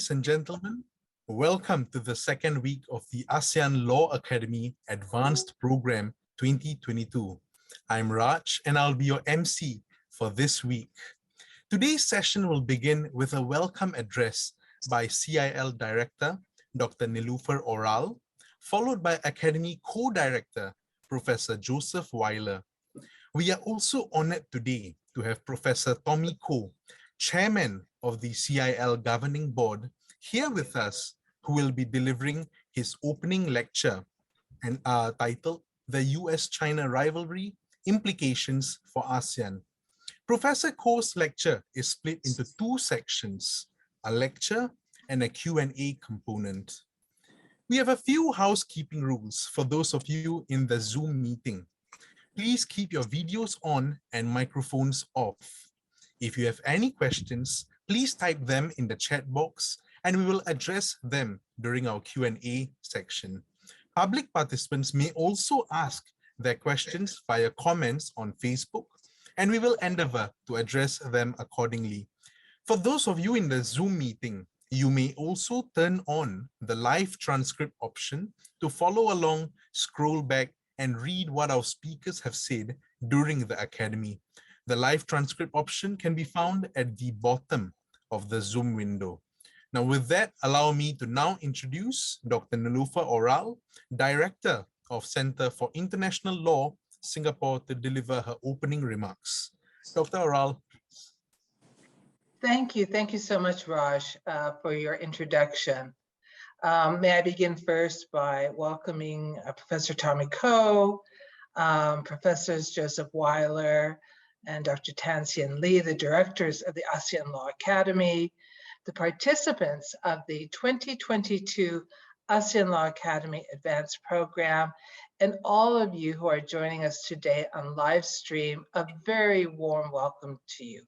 Ladies and gentlemen, welcome to the second week of the ASEAN Law Academy Advanced Program 2022. I'm Raj and I'll be your MC for this week. Today's session will begin with a welcome address by CIL Director, Dr. Niloufar Oral, followed by Academy Co-Director, Professor Joseph Weiler. We are also honored today to have Professor Tommy Koh, Chairman of the CIL Governing Board, here with us, who will be delivering his opening lecture and titled The US-China Rivalry, Implications for ASEAN. Professor Koh's lecture is split into two sections, a lecture and a Q&A component. We have a few housekeeping rules for those of you in the Zoom meeting. Please keep your videos on and microphones off. If you have any questions, please type them in the chat box and we will address them during our Q&A section. Public participants may also ask their questions via comments on Facebook, and we will endeavor to address them accordingly. For those of you in the Zoom meeting, you may also turn on the live transcript option to follow along, scroll back, and read what our speakers have said during the Academy. The live transcript option can be found at the bottom of the Zoom window. Now with that, allow me to now introduce Dr. Niloufar Oral, Director of Center for International Law, Singapore, to deliver her opening remarks. Dr. Oral, please. Thank you. Thank you so much, Raj, for your introduction. May I begin first by welcoming Professor Tommy Koh, Professors Joseph Weiler, and Dr. Tan Sien Lee, the directors of the ASEAN Law Academy, the participants of the 2022 ASEAN Law Academy Advanced Program, and all of you who are joining us today on live stream, a very warm welcome to you.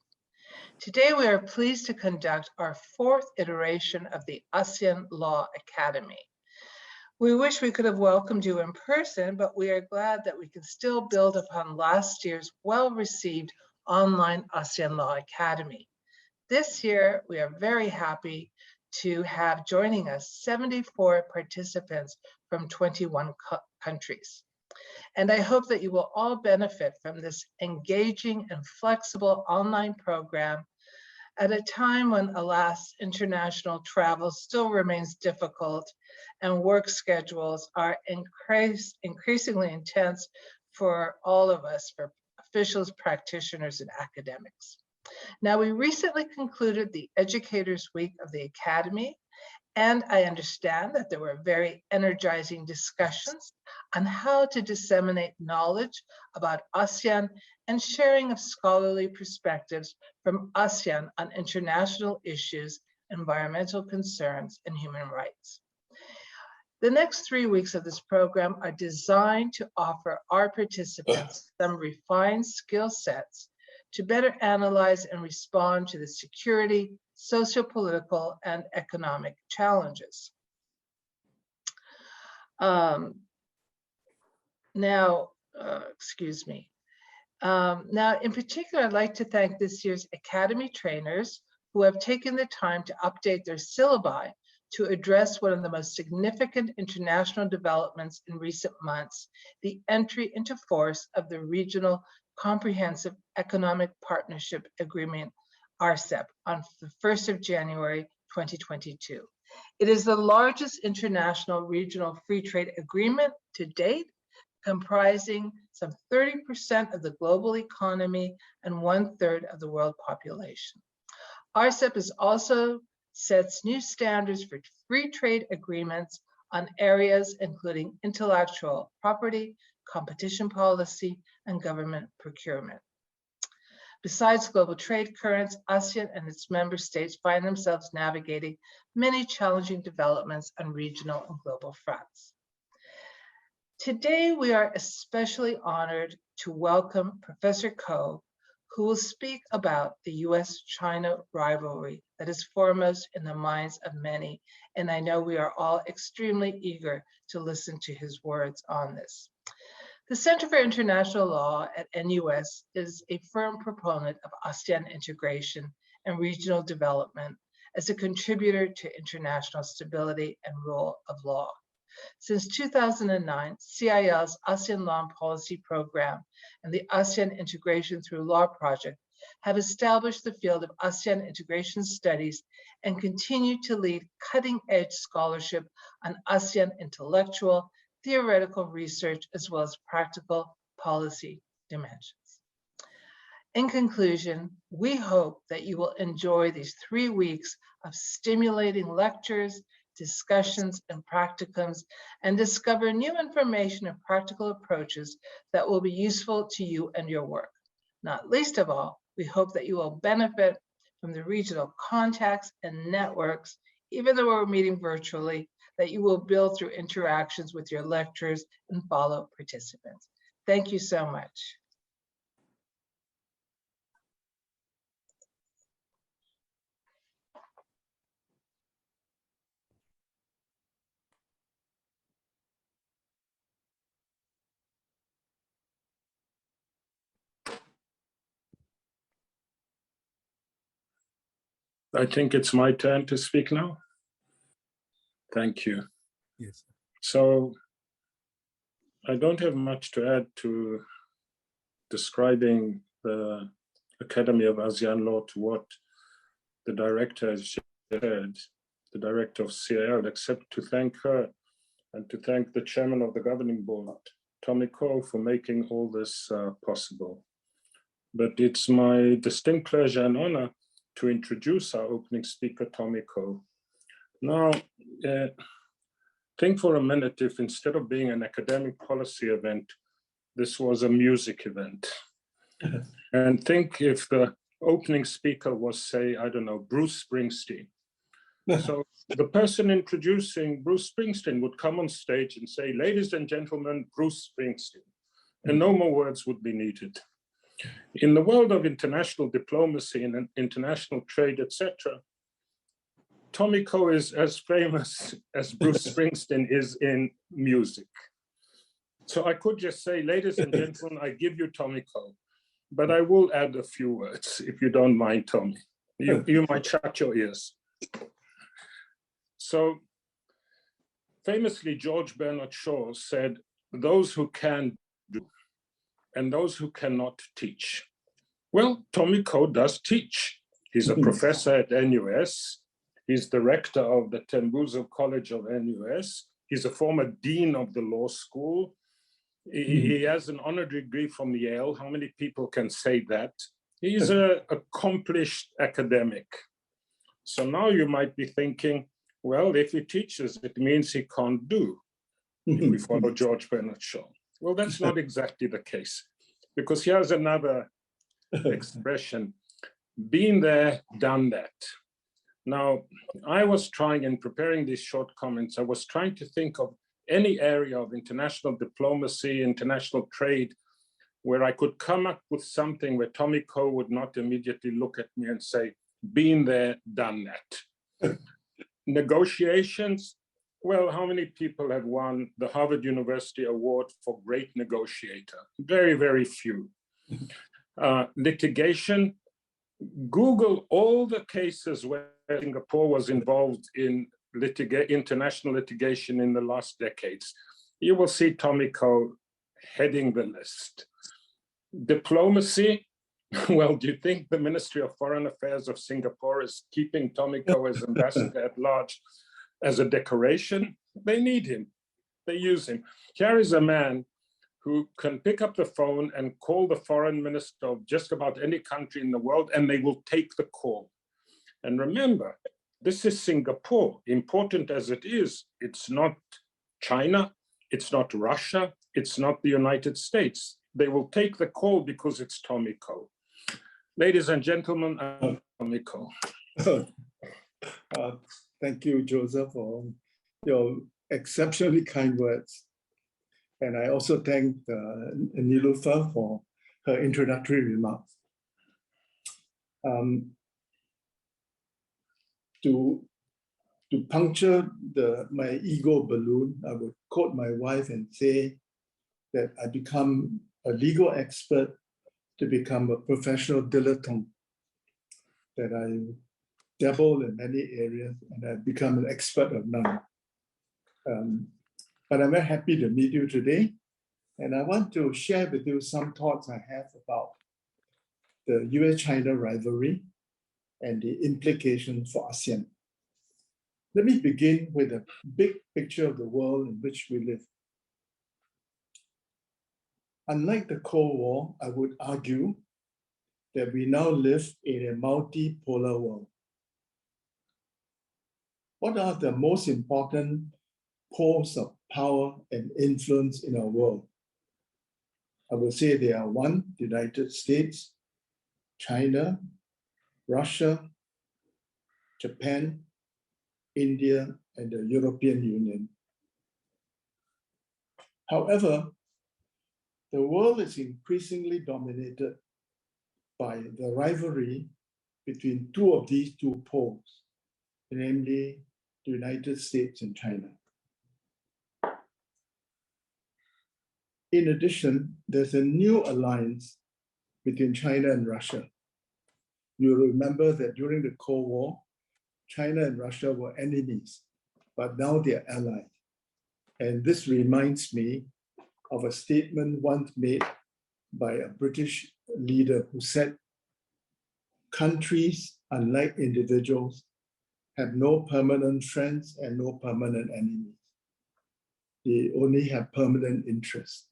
Today, we are pleased to conduct our fourth iteration of the ASEAN Law Academy. We wish we could have welcomed you in person, but we are glad that we can still build upon last year's well-received online ASEAN Law Academy. This year, we are very happy to have joining us 74 participants from 21 countries. And I hope that you will all benefit from this engaging and flexible online program at a time when, alas, international travel still remains difficult and work schedules are increasingly intense for all of us, for officials, practitioners, and academics. Now, we recently concluded the Educators Week of the Academy, and I understand that there were very energizing discussions on how to disseminate knowledge about ASEAN and sharing of scholarly perspectives from ASEAN on international issues, environmental concerns, and human rights. The next 3 weeks of this program are designed to offer our participants some refined skill sets to better analyze and respond to the security, socio-political, and economic challenges. Now, in particular, I'd like to thank this year's Academy trainers who have taken the time to update their syllabi to address one of the most significant international developments in recent months, the entry into force of the Regional Comprehensive Economic Partnership Agreement, RCEP, on the 1st of January, 2022. It is the largest international regional free trade agreement to date, comprising some 30% of the global economy and 1/3 of the world population. RCEP also sets new standards for free trade agreements on areas including intellectual property, competition policy, and government procurement. Besides global trade currents, ASEAN and its member states find themselves navigating many challenging developments on regional and global fronts. Today, we are especially honored to welcome Professor Koh, who will speak about the US-China rivalry that is foremost in the minds of many, and I know we are all extremely eager to listen to his words on this. The Center for International Law at NUS is a firm proponent of ASEAN integration and regional development, as a contributor to international stability and rule of law. Since 2009, CIL's ASEAN Law and Policy Program and the ASEAN Integration Through Law Project have established the field of ASEAN integration studies and continue to lead cutting-edge scholarship on ASEAN intellectual, theoretical research, as well as practical policy dimensions. In conclusion, we hope that you will enjoy these 3 weeks of stimulating lectures, discussions, and practicums, and discover new information and practical approaches that will be useful to you and your work. Not least of all, we hope that you will benefit from the regional contacts and networks, even though we're meeting virtually, that you will build through interactions with your lecturers and fellow participants. Thank you so much. I think it's my turn to speak now. Thank you. Yes. So I don't have much to add to describing the Academy of ASEAN Law to what the director has shared, the director of CIL, except to thank her and to thank the chairman of the governing board, Tommy Koh, for making all this possible. But it's my distinct pleasure and honor to introduce our opening speaker, Tommy Koh. Now, think for a minute if instead of being an academic policy event, this was a music event. And think if the opening speaker was, say, I don't know, Bruce Springsteen. So the person introducing Bruce Springsteen would come on stage and say, ladies and gentlemen, Bruce Springsteen, and no more words would be needed. In the world of international diplomacy and international trade, etc., Tommy Koh is as famous as Bruce Springsteen is in music. So I could just say, ladies and gentlemen, I give you Tommy Koh, but I will add a few words, if you don't mind, Tommy. You might shut your ears. So famously, George Bernard Shaw said, those who can do and those who cannot teach. Well, Tommy Koh does teach. He's a professor at NUS. He's director of the Tembuzo College of NUS. He's a former dean of the law school. He has an honorary degree from Yale. How many people can say that? He's an accomplished academic. So now you might be thinking, well, if he teaches, it means he can't do, if we follow George Bernard Shaw. Well, that's not exactly the case, because here's another expression, been there, done that. Now, I was trying, in preparing these short comments, I was trying to think of any area of international diplomacy, international trade, where I could come up with something where Tommy Koh would not immediately look at me and say, been there, done that. Negotiations, well, how many people have won the Harvard University Award for Great Negotiator? Very, very few. Litigation, Google all the cases where Singapore was involved in international litigation in the last decades. You will see Tommy Koh heading the list. Diplomacy, well, do you think the Ministry of Foreign Affairs of Singapore is keeping Tommy Koh as ambassador at large as a decoration? They need him. They use him. Here is a man who can pick up the phone and call the foreign minister of just about any country in the world, and they will take the call. And remember, this is Singapore, important as it is. It's not China, it's not Russia, it's not the United States. They will take the call because it's Tommy Koh. Ladies and gentlemen, I'm Tommy Koh. Thank you, Joseph, for your exceptionally kind words. And I also thank Nilufer for her introductory remarks. To puncture my ego balloon, I would quote my wife and say that I become a legal expert to become a professional dilettante, that I dabbled in many areas and I've become an expert of none. But I'm very happy to meet you today. And I want to share with you some thoughts I have about the US-China rivalry and the implications for ASEAN. Let me begin with a big picture of the world in which we live. Unlike the Cold War, I would argue that we now live in a multipolar world. What are the most important poles of power and influence in our world? I would say they are one, the United States, China, Russia, Japan, India, and the European Union. However, the world is increasingly dominated by the rivalry between two of these two poles, namely the United States and China. In addition, there's a new alliance between China and Russia. You remember that during the Cold War, China and Russia were enemies, but now they're allies. And this reminds me of a statement once made by a British leader who said, countries, unlike individuals, have no permanent friends and no permanent enemies. They only have permanent interests.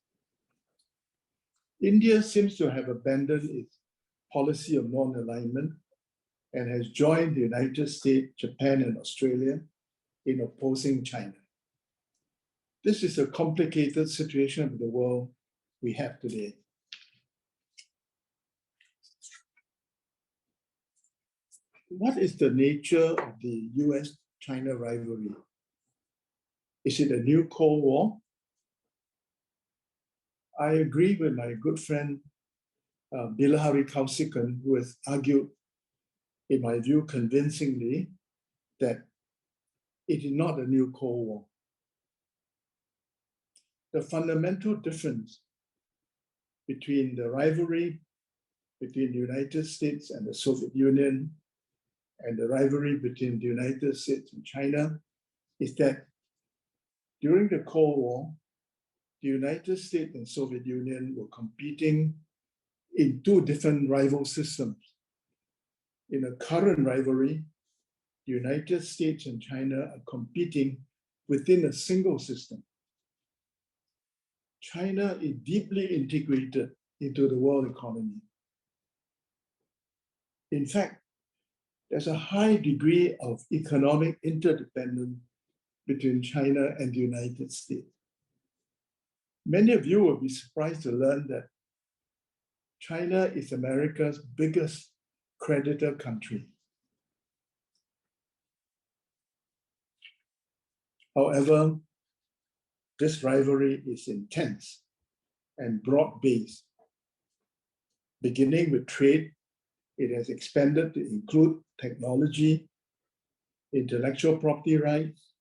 India seems to have abandoned its policy of non-alignment and has joined the United States, Japan, and Australia in opposing China. This is a complicated situation of the world we have today. What is the nature of the US-China rivalry? Is it a new Cold War? I agree with my good friend Bilahari Kausikan, who has argued, in my view, convincingly, that it is not a new Cold War. The fundamental difference between the rivalry between the United States and the Soviet Union and the rivalry between the United States and China is that during the Cold War, the United States and Soviet Union were competing in two different rival systems. In a current rivalry, the United States and China are competing within a single system. China is deeply integrated into the world economy. In fact, there's a high degree of economic interdependence between China and the United States. Many of you will be surprised to learn that China is America's biggest creditor country. However, this rivalry is intense and broad-based. Beginning with trade, it has expanded to include technology, intellectual property rights,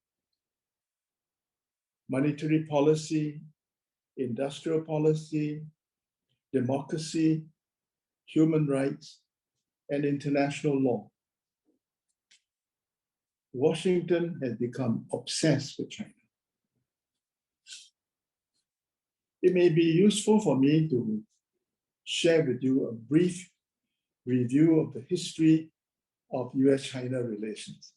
monetary policy, industrial policy, democracy, human rights, and international law. Washington has become obsessed with China. It may be useful for me to share with you a brief review of the history of US-China relations.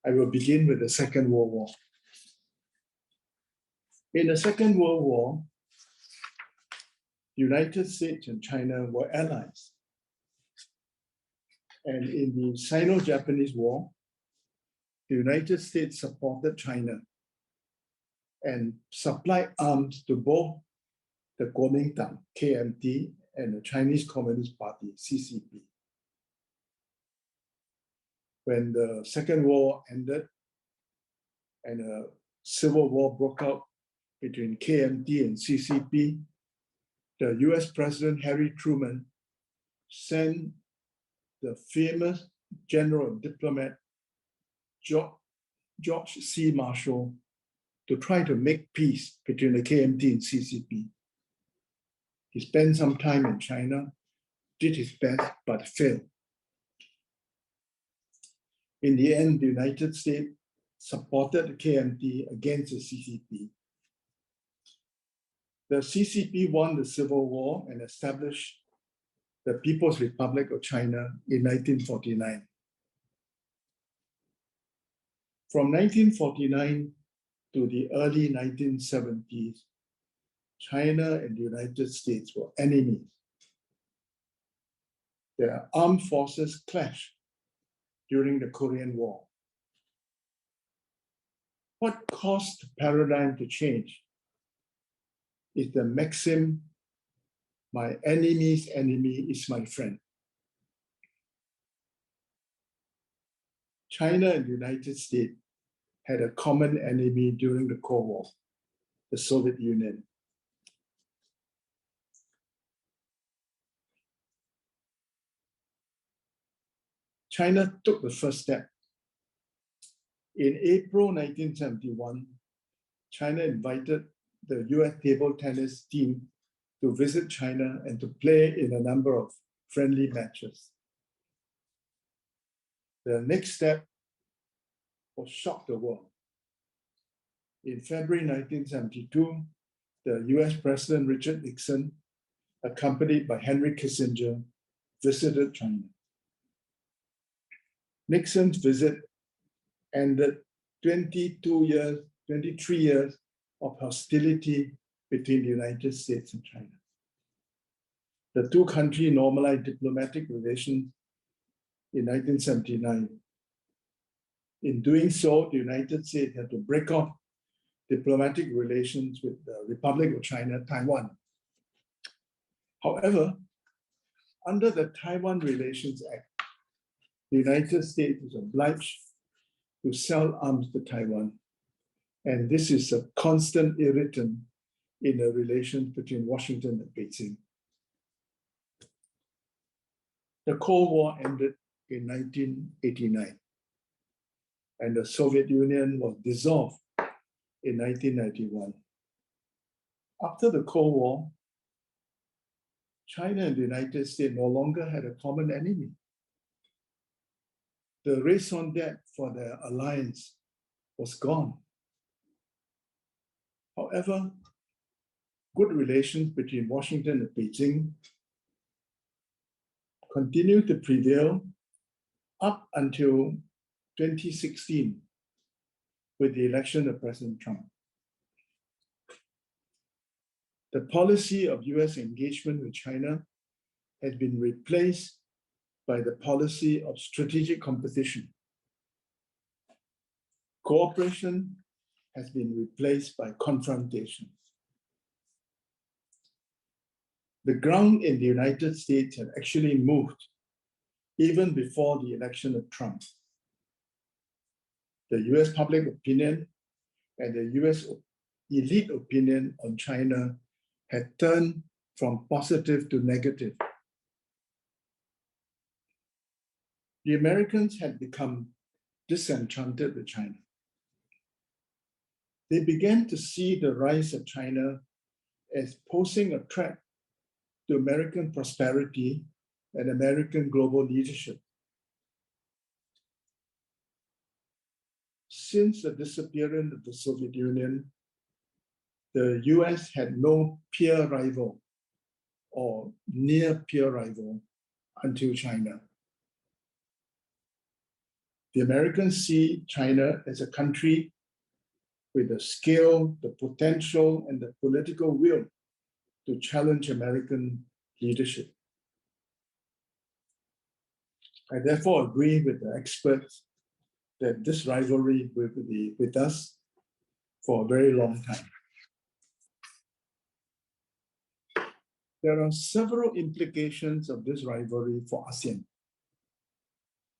I will begin with the Second World War. In the Second World War, the United States and China were allies. And in the Sino-Japanese War, the United States supported China and supplied arms to both the Kuomintang, KMT, and the Chinese Communist Party, CCP. When the Second War ended and a civil war broke out between KMT and CCP, the US President Harry Truman sent the famous general and diplomat George C. Marshall to try to make peace between the KMT and CCP. He spent some time in China, did his best, but failed. In the end, the United States supported the KMT against the CCP. The CCP won the Civil War and established the People's Republic of China in 1949. From 1949 to the early 1970s, China and the United States were enemies. Their armed forces clashed during the Korean War. What caused the paradigm to change is the maxim, my enemy's enemy is my friend. China and the United States had a common enemy during the Cold War, the Soviet Union. China took the first step. In April 1971, China invited the US table tennis team to visit China and to play in a number of friendly matches. The next step was shock the world. In February 1972, the US President Richard Nixon, accompanied by Henry Kissinger, visited China. Nixon's visit ended 23 years of hostility between the United States and China. The two countries normalized diplomatic relations in 1979. In doing so, the United States had to break off diplomatic relations with the Republic of China, Taiwan. However, under the Taiwan Relations Act, the United States is obliged to sell arms to Taiwan. And this is a constant irritant in the relations between Washington and Beijing. The Cold War ended in 1989, and the Soviet Union was dissolved in 1991. After the Cold War, China and the United States no longer had a common enemy. The raison d'etre for their alliance was gone. However, good relations between Washington and Beijing continued to prevail up until 2016 with the election of President Trump. The policy of US engagement with China has been replaced by the policy of strategic competition. Cooperation has been replaced by confrontation. The ground in the United States had actually moved even before the election of Trump. The US public opinion and the US elite opinion on China had turned from positive to negative. The Americans had become disenchanted with China. They began to see the rise of China as posing a threat to American prosperity and American global leadership. Since the disappearance of the Soviet Union, the US had no peer rival or near peer rival until China. The Americans see China as a country with the skill, the potential, and the political will to challenge American leadership. I therefore agree with the experts that this rivalry will be with us for a very long time. There are several implications of this rivalry for ASEAN.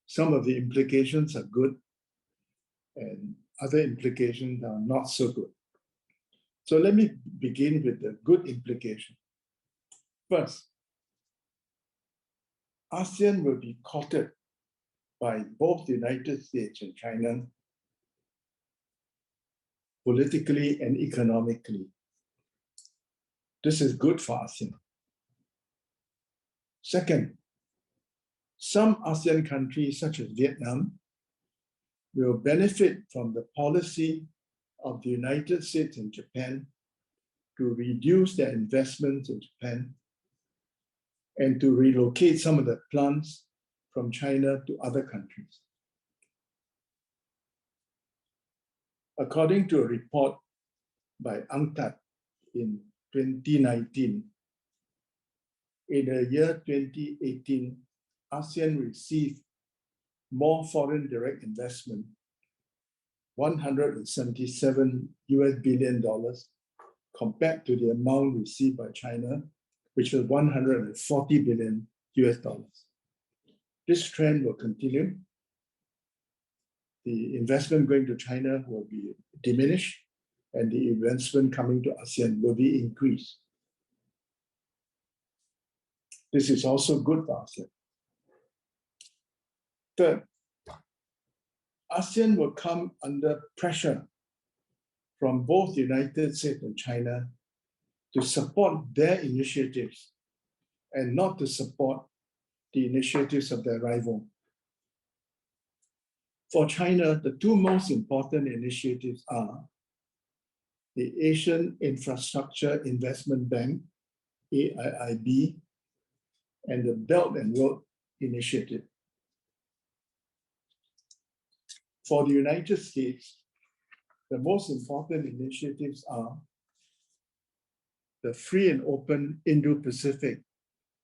Some of the implications are good, and other implications are not so good. So let me begin with the good implication. First, ASEAN will be courted by both the United States and China politically and economically. This is good for ASEAN. Second, some ASEAN countries, such as Vietnam, will benefit from the policy of the United States and Japan to reduce their investments in Japan and to relocate some of the plants from China to other countries. According to a report by UNCTAD in 2019, in the year 2018, ASEAN received more foreign direct investment, $177 billion, compared to the amount received by China, which was $140 billion. This trend will continue. The investment going to China will be diminished, and the investment coming to ASEAN will be increased. This is also good for ASEAN. Third, ASEAN will come under pressure from both the United States and China to support their initiatives and not to support the initiatives of their rival. For China, the two most important initiatives are the Asian Infrastructure Investment Bank, AIIB, and the Belt and Road Initiative. For the United States, the most important initiatives are the Free and Open Indo-Pacific,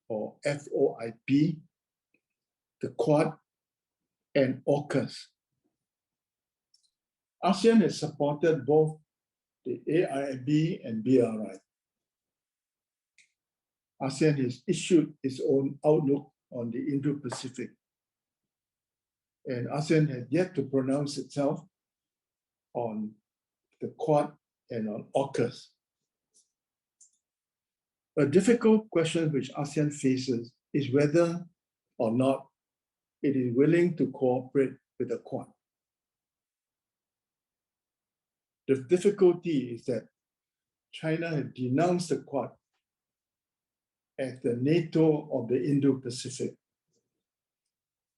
or FOIP, the Quad, and AUKUS. ASEAN has supported both the AIIB and BRI. ASEAN has issued its own outlook on the Indo-Pacific, and ASEAN has yet to pronounce itself on the Quad and on AUKUS. A difficult question which ASEAN faces is whether or not it is willing to cooperate with the Quad. The difficulty is that China has denounced the Quad as the NATO of the Indo-Pacific.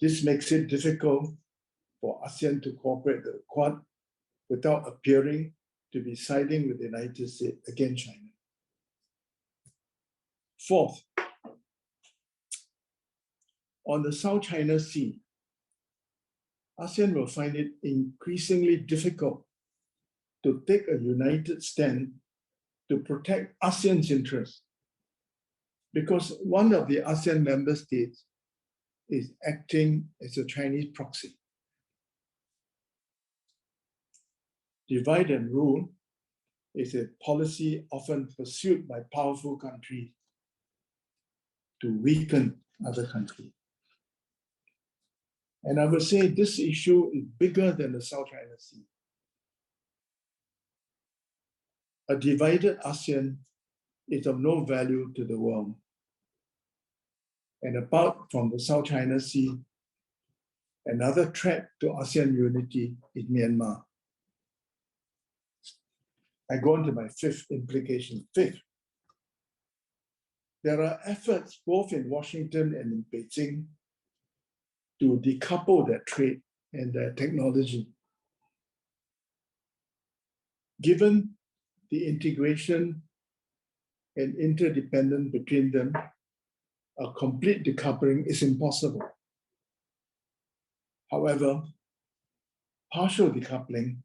This makes it difficult for ASEAN to cooperate with the Quad without appearing to be siding with the United States against China. Fourth, on the South China Sea, ASEAN will find it increasingly difficult to take a united stand to protect ASEAN's interests, because one of the ASEAN member states is acting as a Chinese proxy. Divide and rule is a policy often pursued by powerful countries to weaken other countries. And I would say this issue is bigger than the South China Sea. A divided ASEAN is of no value to the world. And apart from the South China Sea, another threat to ASEAN unity is Myanmar. I go on to my fifth implication. Fifth, there are efforts both in Washington and in Beijing to decouple their trade and their technology. Given the integration and interdependence between them, a complete decoupling is impossible. However, partial decoupling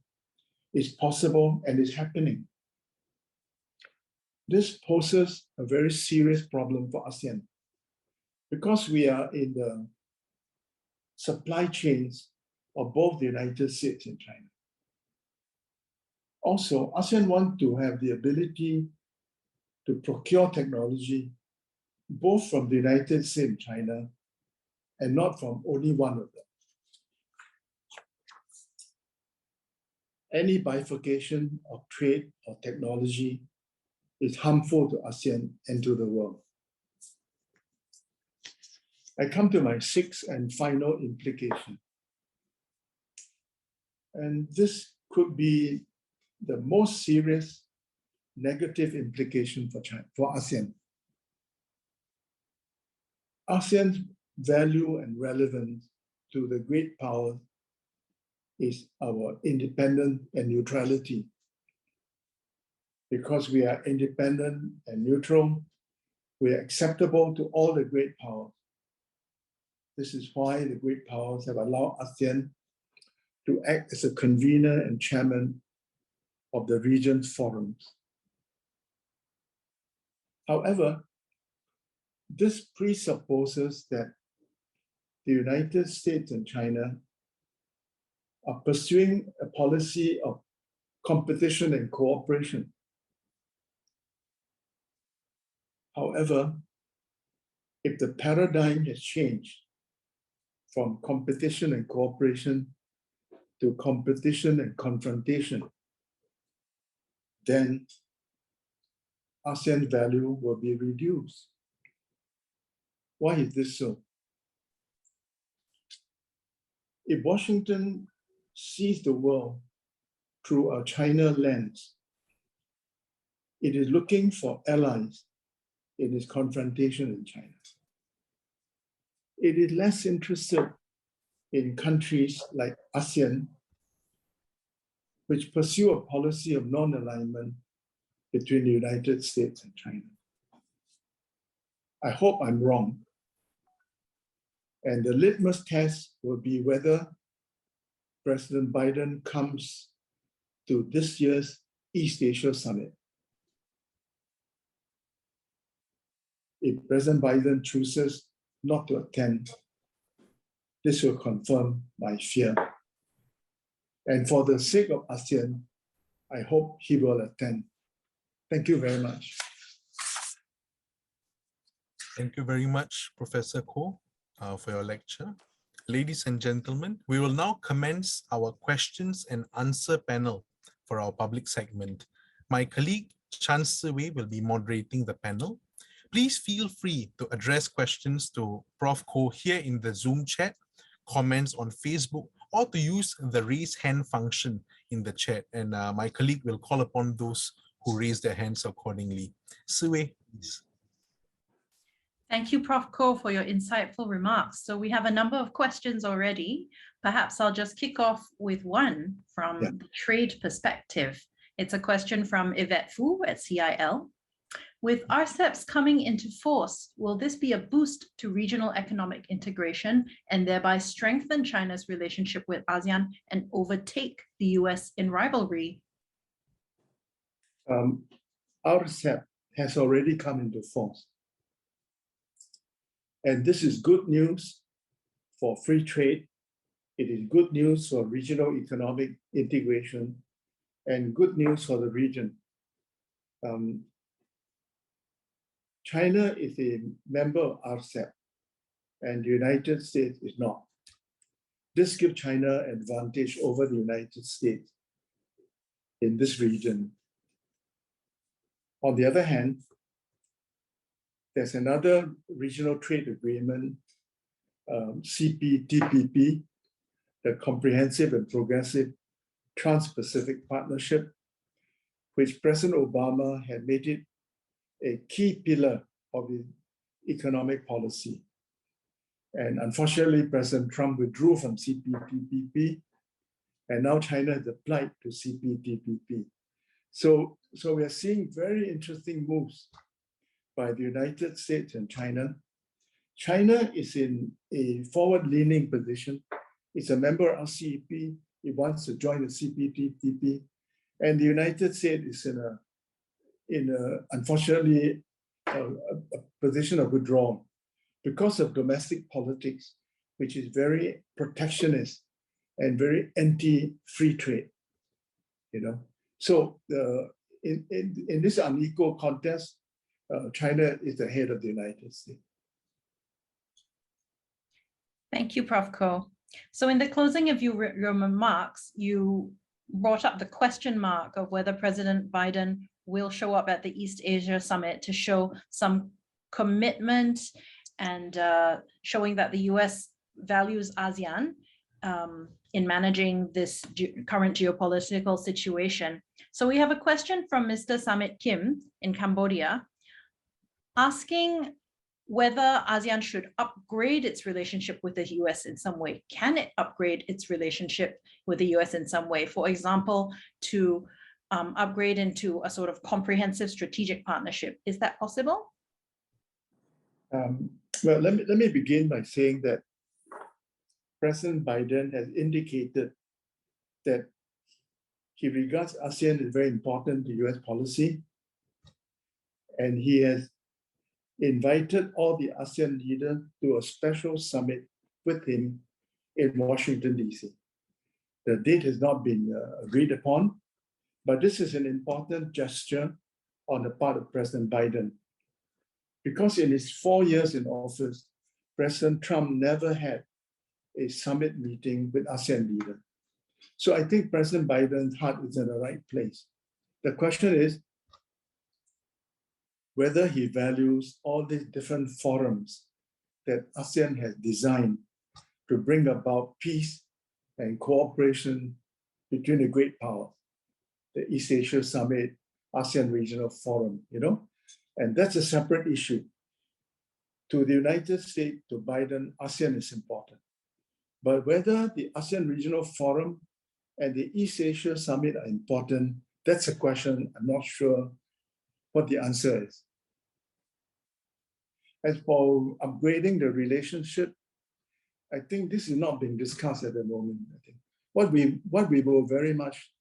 is possible and is happening. This poses a very serious problem for ASEAN because we are in the supply chains of both the United States and China. Also, ASEAN wants to have the ability to procure technology both from the United States and China, and not from only one of them. Any bifurcation of trade or technology is harmful to ASEAN and to the world. I come to my sixth and final implication. And this could be the most serious negative implication for ASEAN. ASEAN's value and relevance to the great powers is our independence and neutrality. Because we are independent and neutral, we are acceptable to all the great powers. This is why the great powers have allowed ASEAN to act as a convener and chairman of the region's forums. However, this presupposes that the United States and China are pursuing a policy of competition and cooperation. However, if the paradigm has changed from competition and cooperation to competition and confrontation, then ASEAN value will be reduced. Why is this so? If Washington sees the world through a China lens, it is looking for allies in its confrontation in China. It is less interested in countries like ASEAN, which pursue a policy of non-alignment between the United States and China. I hope I'm wrong. And the litmus test will be whether President Biden comes to this year's East Asia Summit. If President Biden chooses not to attend, this will confirm my fear. And for the sake of ASEAN, I hope he will attend. Thank you very much. Thank you very much, Professor Koh, for your lecture. Ladies and gentlemen, we will now commence our questions and answer panel for our public segment. My colleague, Chan Si-wei, will be moderating the panel. Please feel free to address questions to Prof. Koh here in the Zoom chat, comments on Facebook, or to use the raise hand function in the chat. And my colleague will call upon those who raise their hands accordingly. Si-wei, please. Thank you, Prof. Koh, for your insightful remarks. So we have a number of questions already. Perhaps I'll just kick off with one from the trade perspective. It's a question from Yvette Fu at CIL. With RCEPs coming into force, will this be a boost to regional economic integration and thereby strengthen China's relationship with ASEAN and overtake the US in rivalry? RCEP has already come into force. And this is good news for free trade. It is good news for regional economic integration and good news for the region. China is a member of RCEP and the United States is not. This gives China an advantage over the United States in this region. On the other hand, there's another regional trade agreement, CPTPP, the Comprehensive and Progressive Trans-Pacific Partnership, which President Obama had made it a key pillar of the economic policy. And unfortunately, President Trump withdrew from CPTPP, and now China has applied to CPTPP. So we are seeing very interesting moves by the United States and China. China is in a forward-leaning position. It's a member of RCEP. It wants to join the CPTPP. And the United States is unfortunately, a position of withdrawal because of domestic politics, which is very protectionist and very anti-free trade. So in this unequal contest, China is the head of the United States. Thank you, Prof. Koh. So in the closing of your remarks, you brought up the question mark of whether President Biden will show up at the East Asia Summit to show some commitment and showing that the US values ASEAN in managing this current geopolitical situation. So we have a question from Mr. Samit Kim in Cambodia, asking whether ASEAN should upgrade its relationship with the US in some way. Can it upgrade its relationship with the US in some way? For example, to upgrade into a sort of comprehensive strategic partnership. Is that possible? Well, let me begin by saying that President Biden has indicated that he regards ASEAN as very important to US policy, and he has invited all the ASEAN leaders to a special summit with him in Washington, D.C. The date has not been agreed upon, but this is an important gesture on the part of President Biden. Because in his 4 years in office, President Trump never had a summit meeting with ASEAN leaders. So I think President Biden's heart is in the right place. The question is whether he values all these different forums that ASEAN has designed to bring about peace and cooperation between the great powers, the East Asia Summit, ASEAN Regional Forum, and that's a separate issue. To the United States, to Biden, ASEAN is important. But whether the ASEAN Regional Forum and the East Asia Summit are important, that's a question I'm not sure what the answer is. As for upgrading the relationship, I think this is not being discussed at the moment. I think what we will very much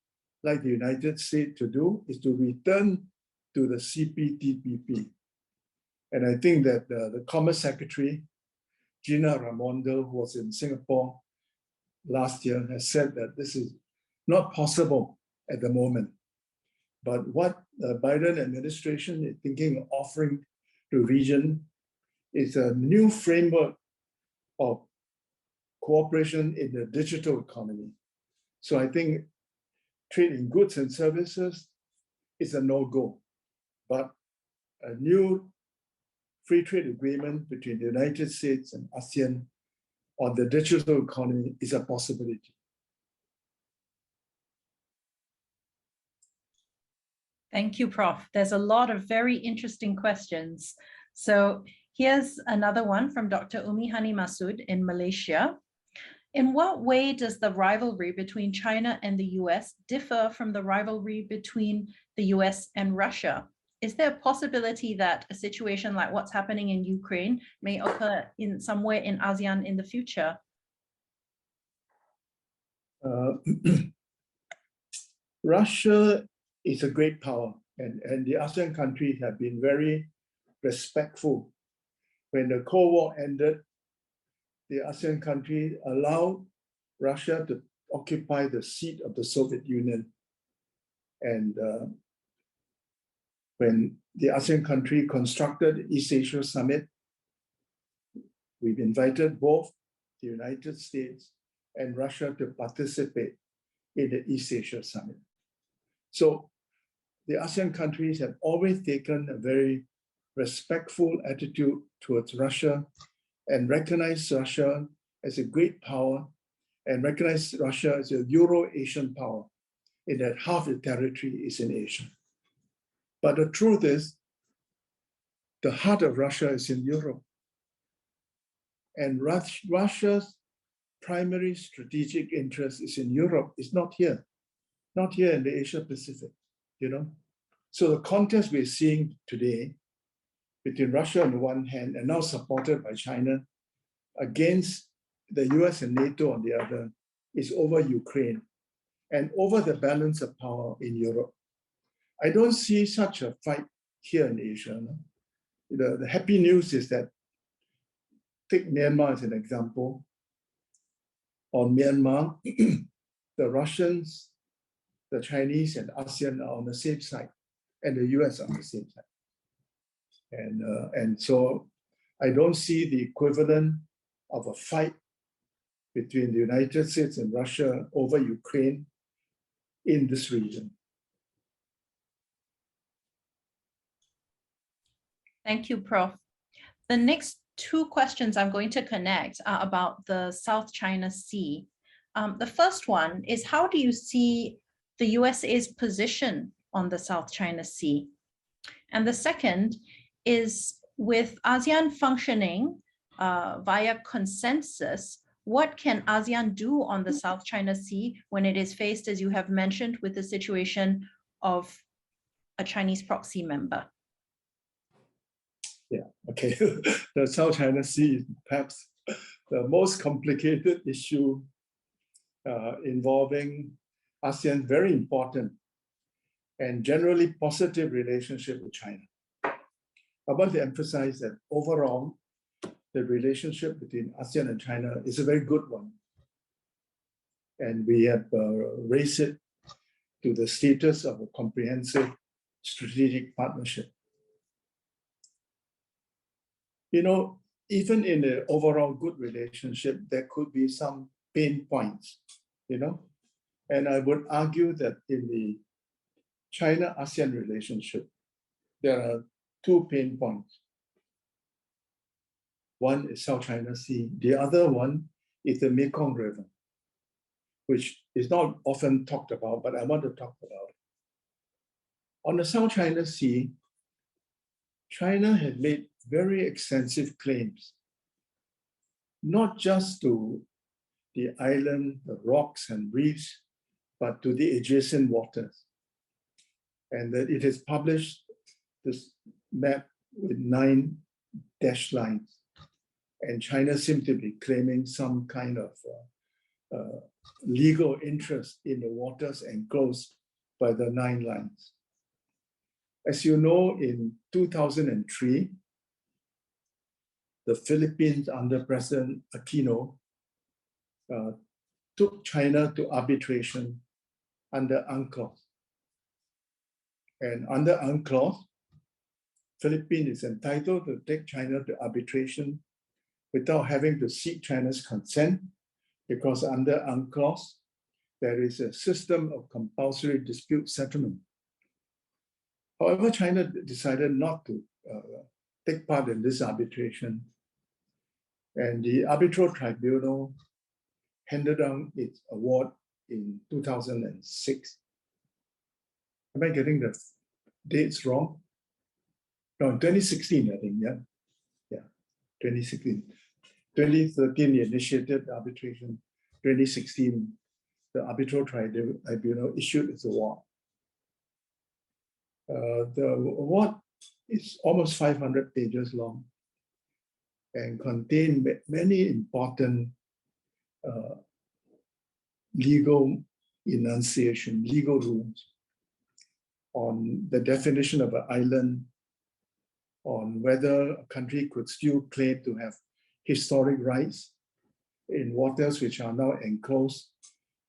like the United States to do is to return to the CPTPP. And I think that the Commerce Secretary, Gina Raimondo, who was in Singapore last year, has said that this is not possible at the moment. But what the Biden administration is thinking of offering to the region is a new framework of cooperation in the digital economy. So I think trade in goods and services is a no-go, but a new free trade agreement between the United States and ASEAN on the digital economy is a possibility. Thank you, Prof. There's a lot of very interesting questions. So here's another one from Dr. Umi Hani Masud in Malaysia. In what way does the rivalry between China and the US differ from the rivalry between the US and Russia? Is there a possibility that a situation like what's happening in Ukraine may occur in somewhere in ASEAN in the future? Russia is a great power, and the ASEAN countries have been very respectful. When the Cold War ended, the ASEAN countries allowed Russia to occupy the seat of the Soviet Union. And when the ASEAN country constructed the East Asia Summit, we've invited both the United States and Russia to participate in the East Asia Summit. So the ASEAN countries have always taken a very respectful attitude towards Russia and recognized Russia as a great power and recognized Russia as a Euro-Asian power, in that half the territory is in Asia. But the truth is, the heart of Russia is in Europe. And Russia's primary strategic interest is in Europe. It's not here in the Asia Pacific, So the contest we're seeing today between Russia on the one hand and now supported by China against the US and NATO on the other is over Ukraine and over the balance of power in Europe. I don't see such a fight here in Asia. The happy news is that, take Myanmar as an example. On Myanmar, the Russians, the Chinese, and ASEAN are on the same side, and the US are on the same side. And so I don't see the equivalent of a fight between the United States and Russia over Ukraine in this region. Thank you, Prof. The next two questions I'm going to connect are about the South China Sea. The first one is, how do you see the USA's position on the South China Sea? And the second is, with ASEAN functioning via consensus, what can ASEAN do on the South China Sea when it is faced, as you have mentioned, with the situation of a Chinese proxy member? Yeah, okay. The South China Sea is perhaps the most complicated issue involving ASEAN, very important and generally positive relationship with China. I want to emphasize that overall, the relationship between ASEAN and China is a very good one. And we have raised it to the status of a comprehensive strategic partnership. You know, even in an overall good relationship, there could be some pain points, you know? And I would argue that in the China-ASEAN relationship, there are two pain points. One is South China Sea. The other one is the Mekong River, which is not often talked about, but I want to talk about it. On the South China Sea, China had made very extensive claims, not just to the island, the rocks and reefs, but to the adjacent waters. And that it has published this map with 9 dashed lines. And China seemed to be claiming some kind of legal interest in the waters enclosed by the 9 lines. As you know, in 2003, the Philippines under President Aquino took China to arbitration under UNCLOS. And under UNCLOS, Philippines is entitled to take China to arbitration without having to seek China's consent, because under UNCLOS, there is a system of compulsory dispute settlement. However, China decided not to take part in this arbitration, and the arbitral tribunal handed down its award in 2006. Am I getting the dates wrong? No, 2016, I think, yeah. Yeah, 2016. 2013, he initiated the arbitration. 2016, the arbitral tribunal issued its award. The award is almost 500 pages long and contained many important legal enunciation, legal rules on the definition of an island, on whether a country could still claim to have historic rights in waters which are now enclosed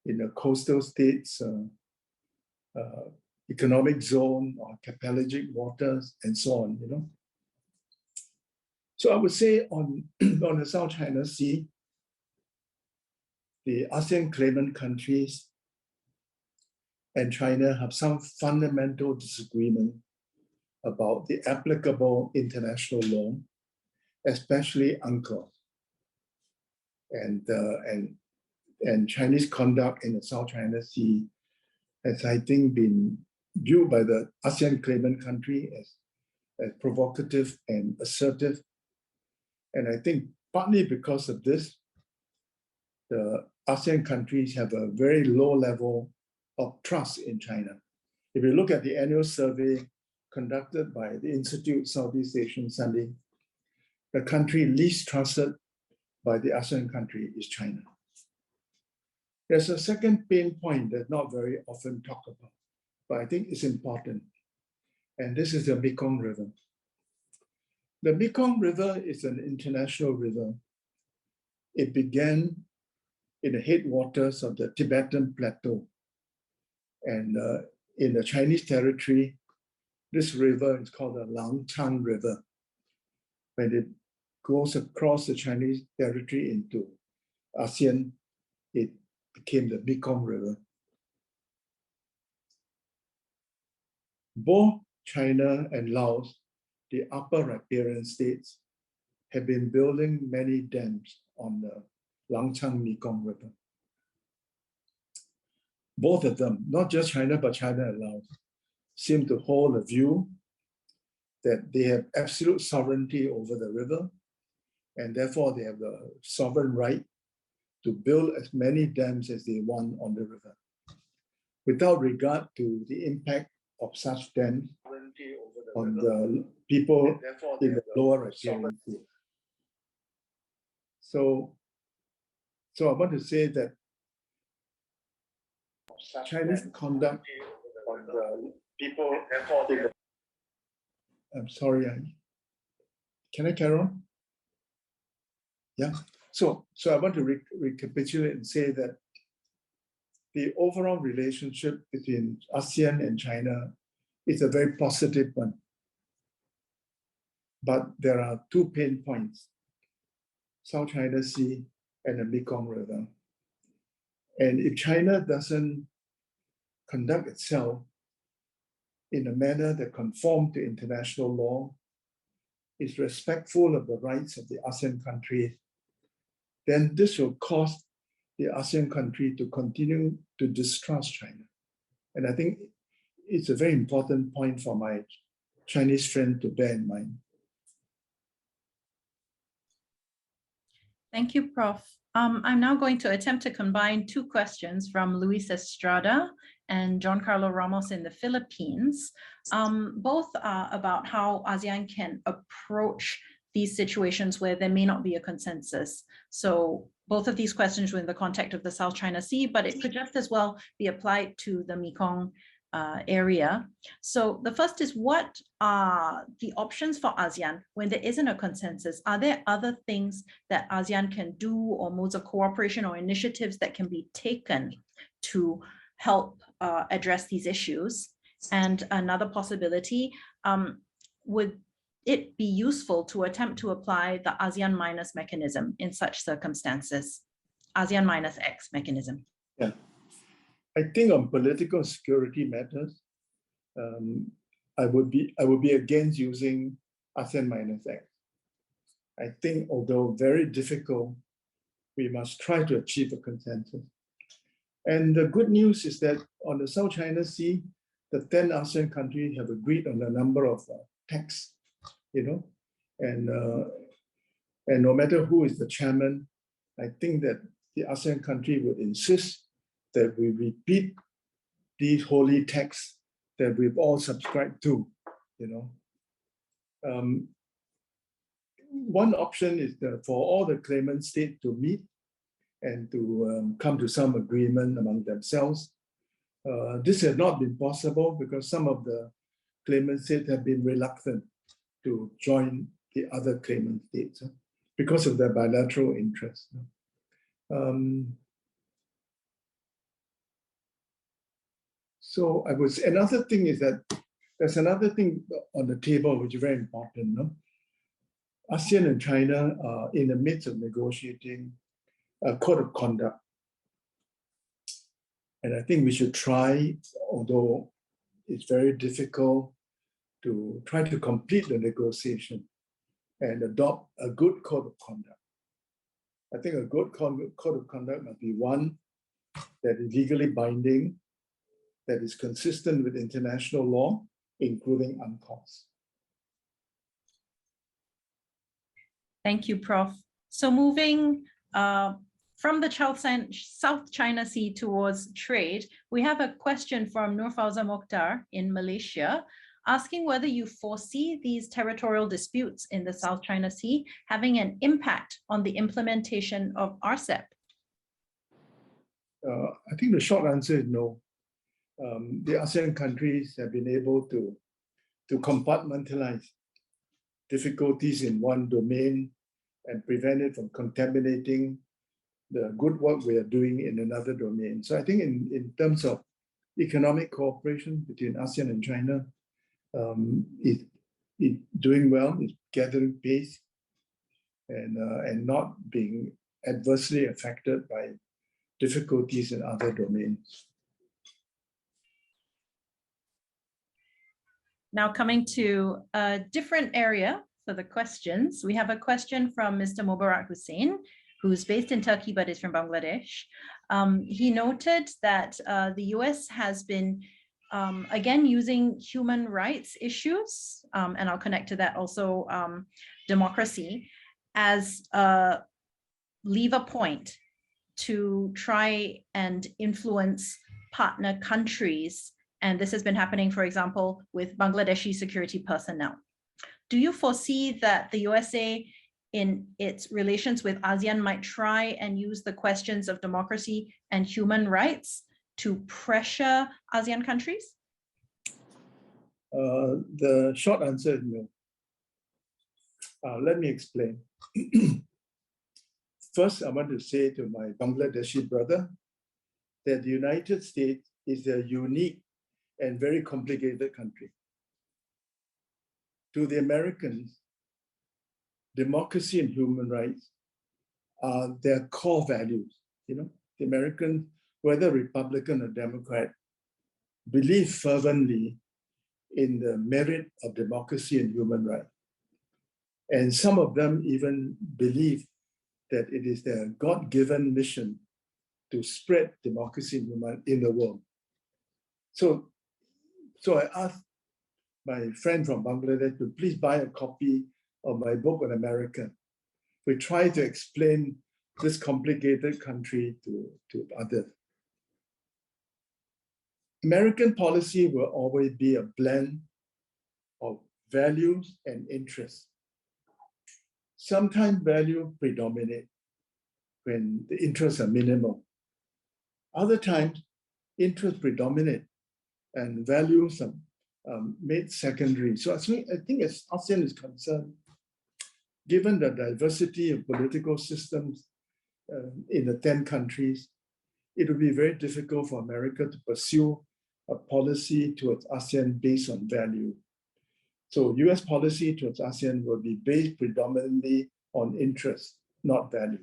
in the coastal states, economic zone or archipelagic waters, and so on, you know. So I would say on the South China Sea, the ASEAN claimant countries and China have some fundamental disagreement about the applicable international law, especially UNCLOS. And Chinese conduct in the South China Sea has, I think, been viewed by the ASEAN claimant country as provocative and assertive. And I think partly because of this, the ASEAN countries have a very low level of trust in China. If you look at the annual survey conducted by the Institute Southeast Asian Study, the country least trusted by the ASEAN country is China. There's a second pain point that's not very often talked about, but I think it's important. And this is the Mekong River. The Mekong River is an international river. It began in the headwaters of the Tibetan Plateau. And in the Chinese territory, this river is called the Langchang River. When it goes across the Chinese territory into ASEAN, it became the Mekong River. Both China and Laos, the upper riparian states, have been building many dams on the Langchang Mekong River. Both of them, not just China, but China and Laos, seem to hold a view that they have absolute sovereignty over the river, and therefore they have the sovereign right to build as many dams as they want on the river, without regard to the impact of such dams on the people in the lower riparian field. So I want to say that Chinese conduct on the people in the, I'm sorry, can I carry on? Yeah. So I want to recapitulate and say that the overall relationship between ASEAN and China is a very positive one. But there are two pain points: South China Sea and the Mekong River. And if China doesn't conduct itself in a manner that conforms to international law, is respectful of the rights of the ASEAN countries, then this will cause the ASEAN country to continue to distrust China. And I think it's a very important point for my Chinese friend to bear in mind. Thank you, Prof. I'm now going to attempt to combine two questions from Luis Estrada and John Carlo Ramos in the Philippines. Both are about how ASEAN can approach these situations where there may not be a consensus. So both of these questions were in the context of the South China Sea, but it could just as well be applied to the Mekong area. So the first is, what are the options for ASEAN when there isn't a consensus? Are there other things that ASEAN can do, or modes of cooperation or initiatives that can be taken to help address these issues? And another possibility, would it be useful to attempt to apply the ASEAN minus mechanism in such circumstances? ASEAN minus X mechanism. Yeah. I think on political security matters, I would be against using ASEAN minus X. I think, although very difficult, we must try to achieve a consensus. And the good news is that on the South China Sea, the 10 ASEAN countries have agreed on a number of texts, and no matter who is the chairman, I think that the ASEAN country would insist that we repeat these holy texts that we've all subscribed to, One option is for all the claimant states to meet and to come to some agreement among themselves. This has not been possible because some of the claimant states have been reluctant to join the other claimant states because of their bilateral interests. So another thing is that there's another thing on the table which is very important. ASEAN and China are in the midst of negotiating a code of conduct. And I think we should try, although it's very difficult, to try to complete the negotiation and adopt a good code of conduct. I think a good code of conduct must be one that is legally binding, that is consistent with international law, including UNCLOS. Thank you, Prof. So moving from the South China Sea towards trade, we have a question from Nur Fauza Mokhtar in Malaysia, asking whether you foresee these territorial disputes in the South China Sea having an impact on the implementation of RCEP. I think the short answer is no. The ASEAN countries have been able to compartmentalize difficulties in one domain and prevent it from contaminating the good work we are doing in another domain. So I think in terms of economic cooperation between ASEAN and China, it's doing well, it's gathering pace, and not being adversely affected by difficulties in other domains. Now coming to a different area for the questions, we have a question from Mr. Mubarak Hussain, who's based in Turkey but is from Bangladesh. He noted that the US has been again, using human rights issues, and I'll connect to that also, democracy, as a lever point to try and influence partner countries. And this has been happening, for example, with Bangladeshi security personnel. Do you foresee that the USA in its relations with ASEAN might try and use the questions of democracy and human rights to pressure ASEAN countries? The short answer is no. Let me explain. First, I want to say to my Bangladeshi brother that the United States is a unique and very complicated country. To the Americans, democracy and human rights are their core values. You know, the Americans, whether Republican or Democrat, believe fervently in the merit of democracy and human rights. And some of them even believe that it is their God-given mission to spread democracy and human rights in the world. So I asked my friend from Bangladesh to please buy a copy of my book on America. We try to explain this complicated country to others. American policy will always be a blend of values and interests. Sometimes values predominate when the interests are minimal. Other times, interests predominate and values are made secondary. So I think as ASEAN is concerned, given the diversity of political systems in the 10 countries, it will be very difficult for America to pursue a policy towards ASEAN based on value. So US policy towards ASEAN will be based predominantly on interest, not value.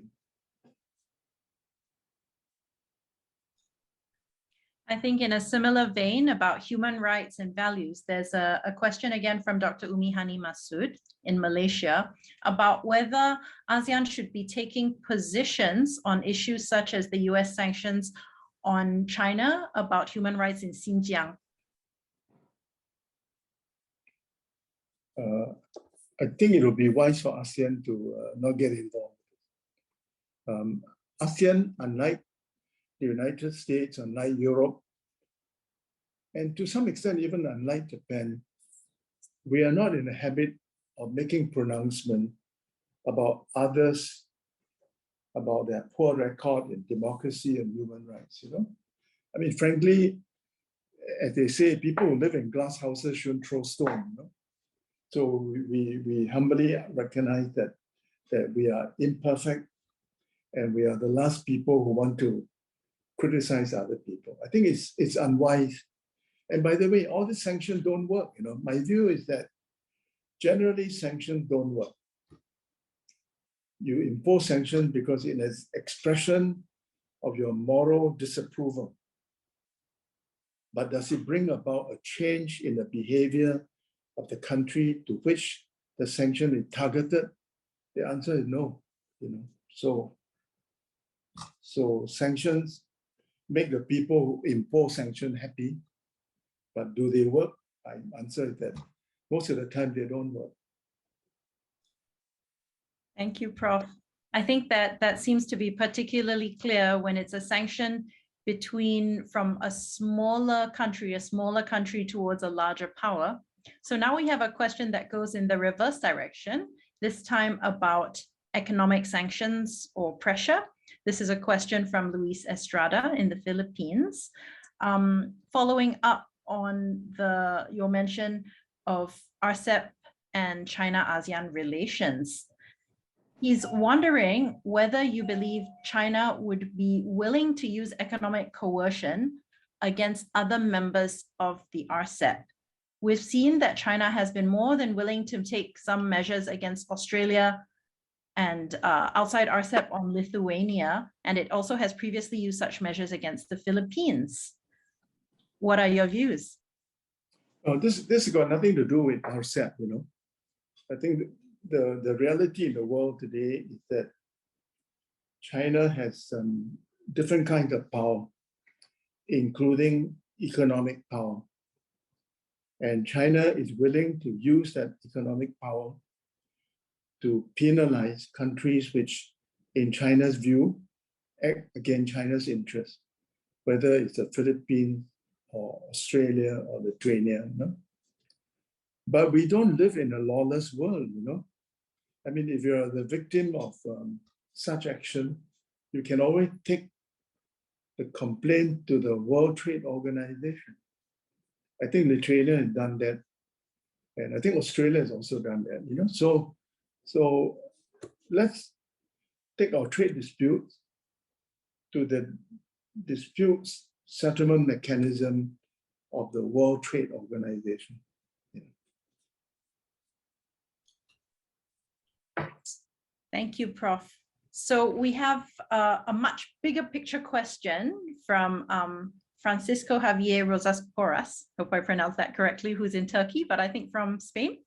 I think in a similar vein about human rights and values, there's a question again from Dr. Umihani Masood in Malaysia about whether ASEAN should be taking positions on issues such as the US sanctions on China about human rights in Xinjiang. I think it would be wise for ASEAN to not get involved. ASEAN, unlike the United States, unlike Europe, and to some extent even unlike Japan, we are not in the habit of making pronouncements about others, about their poor record in democracy and human rights. You know, I mean, frankly, as they say, people who live in glass houses shouldn't throw stones. You know? So we humbly recognize that we are imperfect and we are the last people who want to criticize other people. I think it's unwise. And by the way, all the sanctions don't work. You know, my view is that generally sanctions don't work. You impose sanctions because it is expression of your moral disapproval. But does it bring about a change in the behavior of the country to which the sanction is targeted? The answer is no. You know, so sanctions make the people who impose sanctions happy, but do they work? My answer is that most of the time they don't work. Thank you, Prof. I think that seems to be particularly clear when it's a sanction from a smaller country towards a larger power. So now we have a question that goes in the reverse direction, this time about economic sanctions or pressure. This is a question from Luis Estrada in the Philippines. Following up on your mention of RCEP and China-ASEAN relations, he's wondering whether you believe China would be willing to use economic coercion against other members of the RCEP. We've seen that China has been more than willing to take some measures against Australia and outside RCEP on Lithuania, and it also has previously used such measures against the Philippines. What are your views? Oh, this has got nothing to do with RCEP, you know. I think the reality in the world today is that China has different kinds of power, including economic power. And China is willing to use that economic power to penalize countries which, in China's view, act against China's interests, whether it's the Philippines or Australia or Lithuania. You know? But we don't live in a lawless world, you know. I mean, if you're the victim of such action, you can always take the complaint to the World Trade Organization. I think Lithuania has done that, and I think Australia has also done that. You know, so let's take our trade disputes to the disputes settlement mechanism of the World Trade Organization. Thank you, Prof. So we have a much bigger picture question from Francisco Javier Rosas Porras, hope I pronounced that correctly, who's in Turkey, but I think from Spain.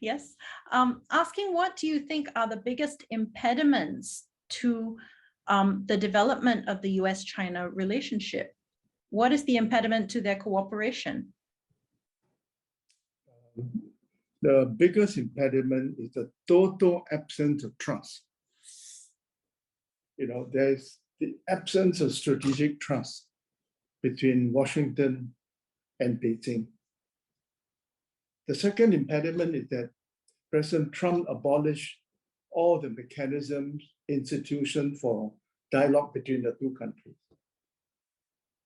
Yes, asking what do you think are the biggest impediments to the development of the US-China relationship? What is the impediment to their cooperation? The biggest impediment is the total absence of trust. You know, there's the absence of strategic trust between Washington and Beijing. The second impediment is that President Trump abolished all the mechanisms, institutions for dialogue between the two countries.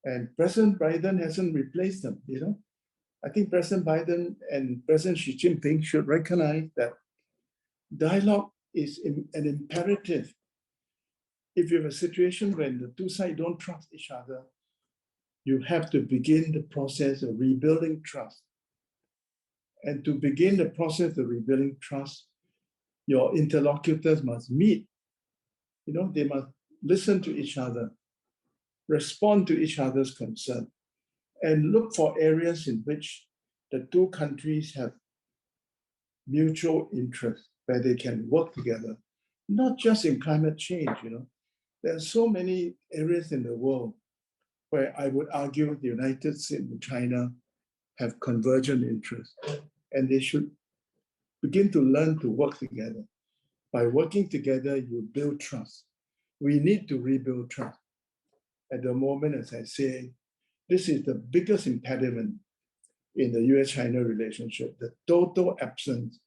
And President Biden hasn't replaced them, you know. I think President Biden and President Xi Jinping should recognize that dialogue is an imperative. If you have a situation when the two sides don't trust each other, you have to begin the process of rebuilding trust. And to begin the process of rebuilding trust, your interlocutors must meet. You know, they must listen to each other, respond to each other's concern, and look for areas in which the two countries have mutual interest, where they can work together, not just in climate change, you know. There are so many areas in the world where I would argue the United States and China have convergent interests, and they should begin to learn to work together. By working together, you build trust. We need to rebuild trust. At the moment, as I say, this is the biggest impediment in the US-China relationship, the total absence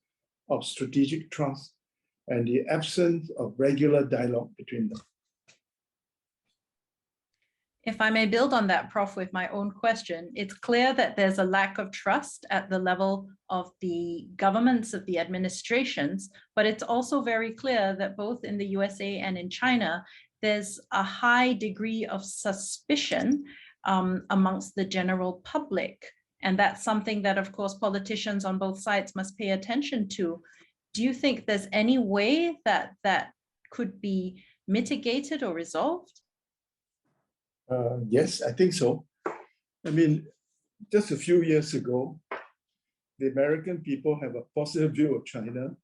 of strategic trust and the absence of regular dialogue between them. If I may build on that, Prof, with my own question, it's clear that there's a lack of trust at the level of the governments, of the administrations, but it's also very clear that both in the USA and in China, there's a high degree of suspicion amongst the general public. And that's something that, of course, politicians on both sides must pay attention to. Do you think there's any way that that could be mitigated or resolved? Yes, I think so. I mean, just a few years ago, the American people have a positive view of China,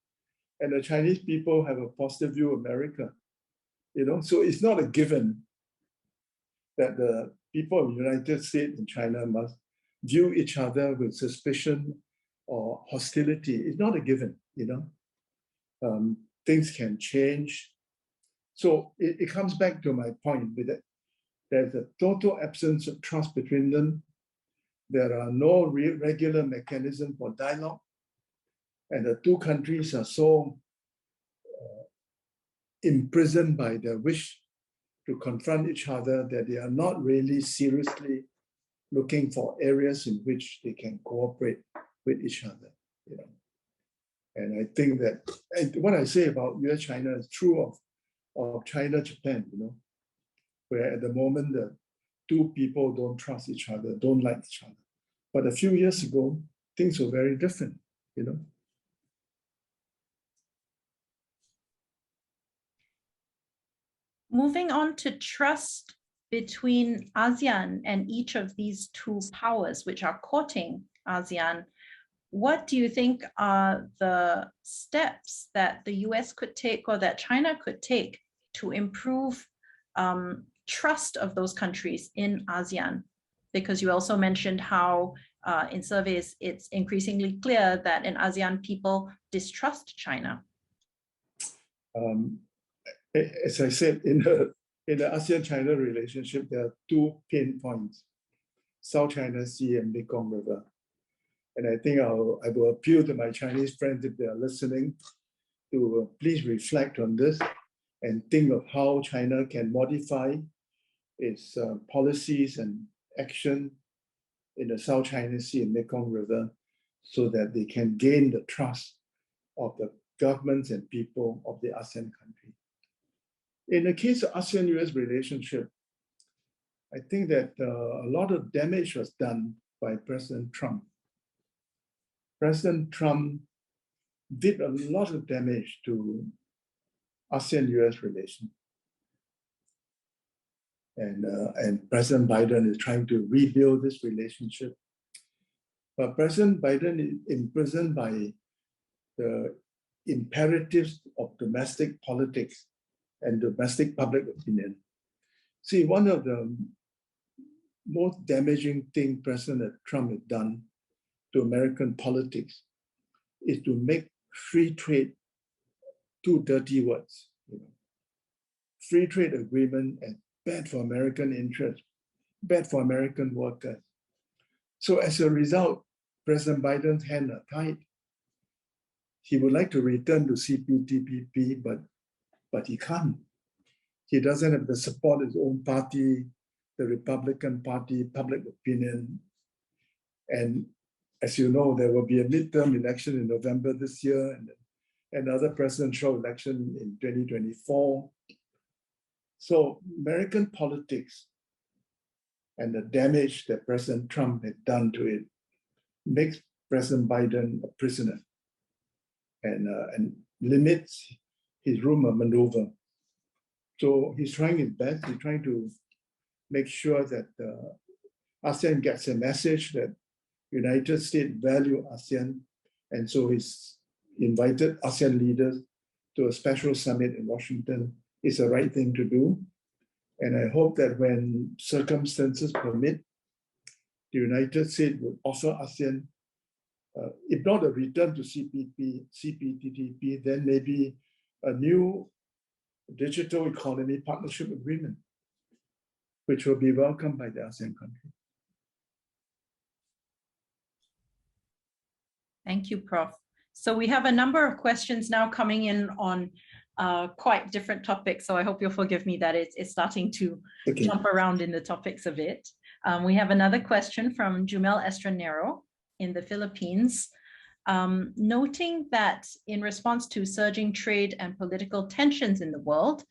and the Chinese people have a positive view of America. You know, so it's not a given that the people of the United States and China must view each other with suspicion or hostility. It's not a given, you know. Things can change. So it comes back to my point with that there's a total absence of trust between them. There are no regular mechanisms for dialogue. And the two countries are so imprisoned by their wish to confront each other that they are not really seriously looking for areas in which they can cooperate with each other, you know. And I think that what I say about US-China is true of China-Japan, you know, where at the moment the two people don't trust each other, don't like each other. But a few years ago, things were very different, you know. Moving on to trust between ASEAN and each of these two powers, which are courting ASEAN, what do you think are the steps that the US could take or that China could take to improve trust of those countries in ASEAN? Because you also mentioned how in surveys, it's increasingly clear that in ASEAN, people distrust China. As I said, in the ASEAN-China relationship, there are two pain points: South China Sea and Mekong River. And I think I will appeal to my Chinese friends, if they are listening, to please reflect on this and think of how China can modify its policies and action in the South China Sea and Mekong River so that they can gain the trust of the governments and people of the ASEAN country. In the case of ASEAN-US relationship, I think that a lot of damage was done by President Trump. President Trump did a lot of damage to ASEAN-US relations. And President Biden is trying to rebuild this relationship. But President Biden is imprisoned by the imperatives of domestic politics and domestic public opinion. See, one of the most damaging things President Trump has done to American politics is to make free trade two dirty words. Free trade agreement is bad for American interests, bad for American workers. So as a result, President Biden's hands are tied. He would like to return to CPTPP, but he can't. He doesn't have the support of his own party, the Republican Party, public opinion. And as you know, there will be a midterm election in November this year and another presidential election in 2024. So American politics and the damage that President Trump had done to it makes President Biden a prisoner and limits his room of maneuver. So he's trying his best. He's trying to make sure that ASEAN gets a message that United States value ASEAN. And so he's invited ASEAN leaders to a special summit in Washington. It's the right thing to do. And I hope that when circumstances permit, the United States will offer ASEAN, if not a return to CPTPP, then maybe a new digital economy partnership agreement, which will be welcomed by the ASEAN countries. Thank you, Prof. So we have a number of questions now coming in on quite different topics. So I hope you'll forgive me that it's starting to jump around in the topics a bit. We have another question from Jumel Estranero in the Philippines, noting that in response to surging trade and political tensions in the world,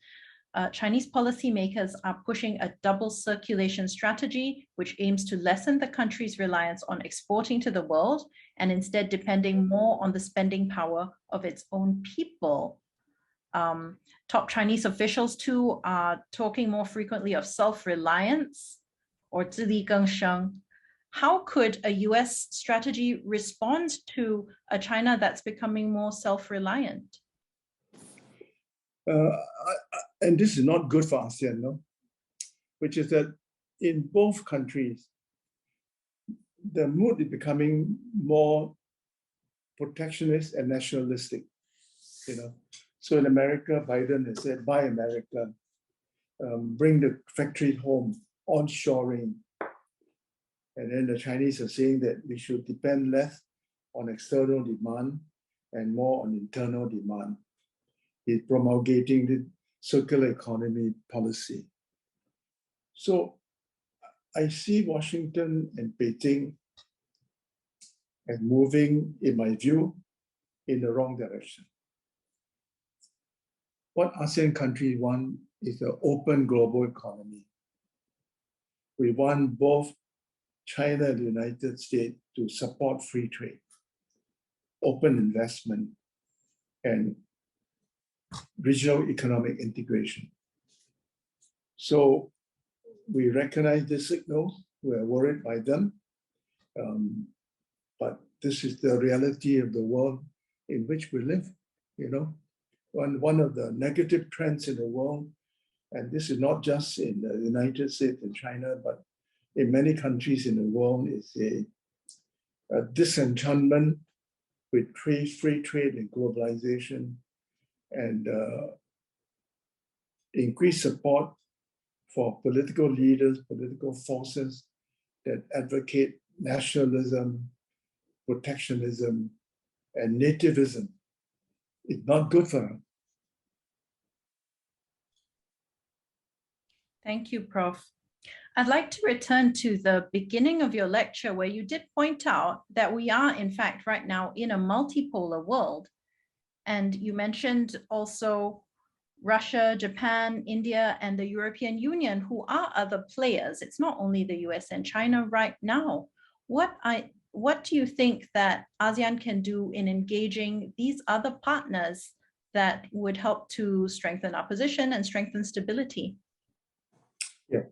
Chinese policymakers are pushing a double circulation strategy, which aims to lessen the country's reliance on exporting to the world and instead depending more on the spending power of its own people. Top Chinese officials too are talking more frequently of self-reliance or 自力更生. How could a US strategy respond to a China that's becoming more self-reliant? And this is not good for ASEAN, no? Which is that in both countries, the mood is becoming more protectionist and nationalistic, So in America, Biden has said, buy America, bring the factory home, onshoring. And then the Chinese are saying that we should depend less on external demand and more on internal demand. He's promulgating the circular economy policy. So I see Washington and Beijing as moving, in my view, in the wrong direction. What ASEAN countries want is an open global economy. We want both China and the United States to support free trade, open investment, and regional economic integration. So we recognize the signals, we are worried by them, but this is the reality of the world in which we live, One of the negative trends in the world, and this is not just in the United States and China, but in many countries in the world, is a disenchantment with free trade and globalization, and increased support for political leaders, political forces that advocate nationalism, protectionism, and nativism. It's not good for us. Thank you, Prof. I'd like to return to the beginning of your lecture where you did point out that we are, in fact, right now in a multipolar world. And you mentioned also Russia, Japan, India, and the European Union, who are other players. It's not only the US and China right now. What do you think that ASEAN can do in engaging these other partners that would help to strengthen our position and strengthen stability? Yeah.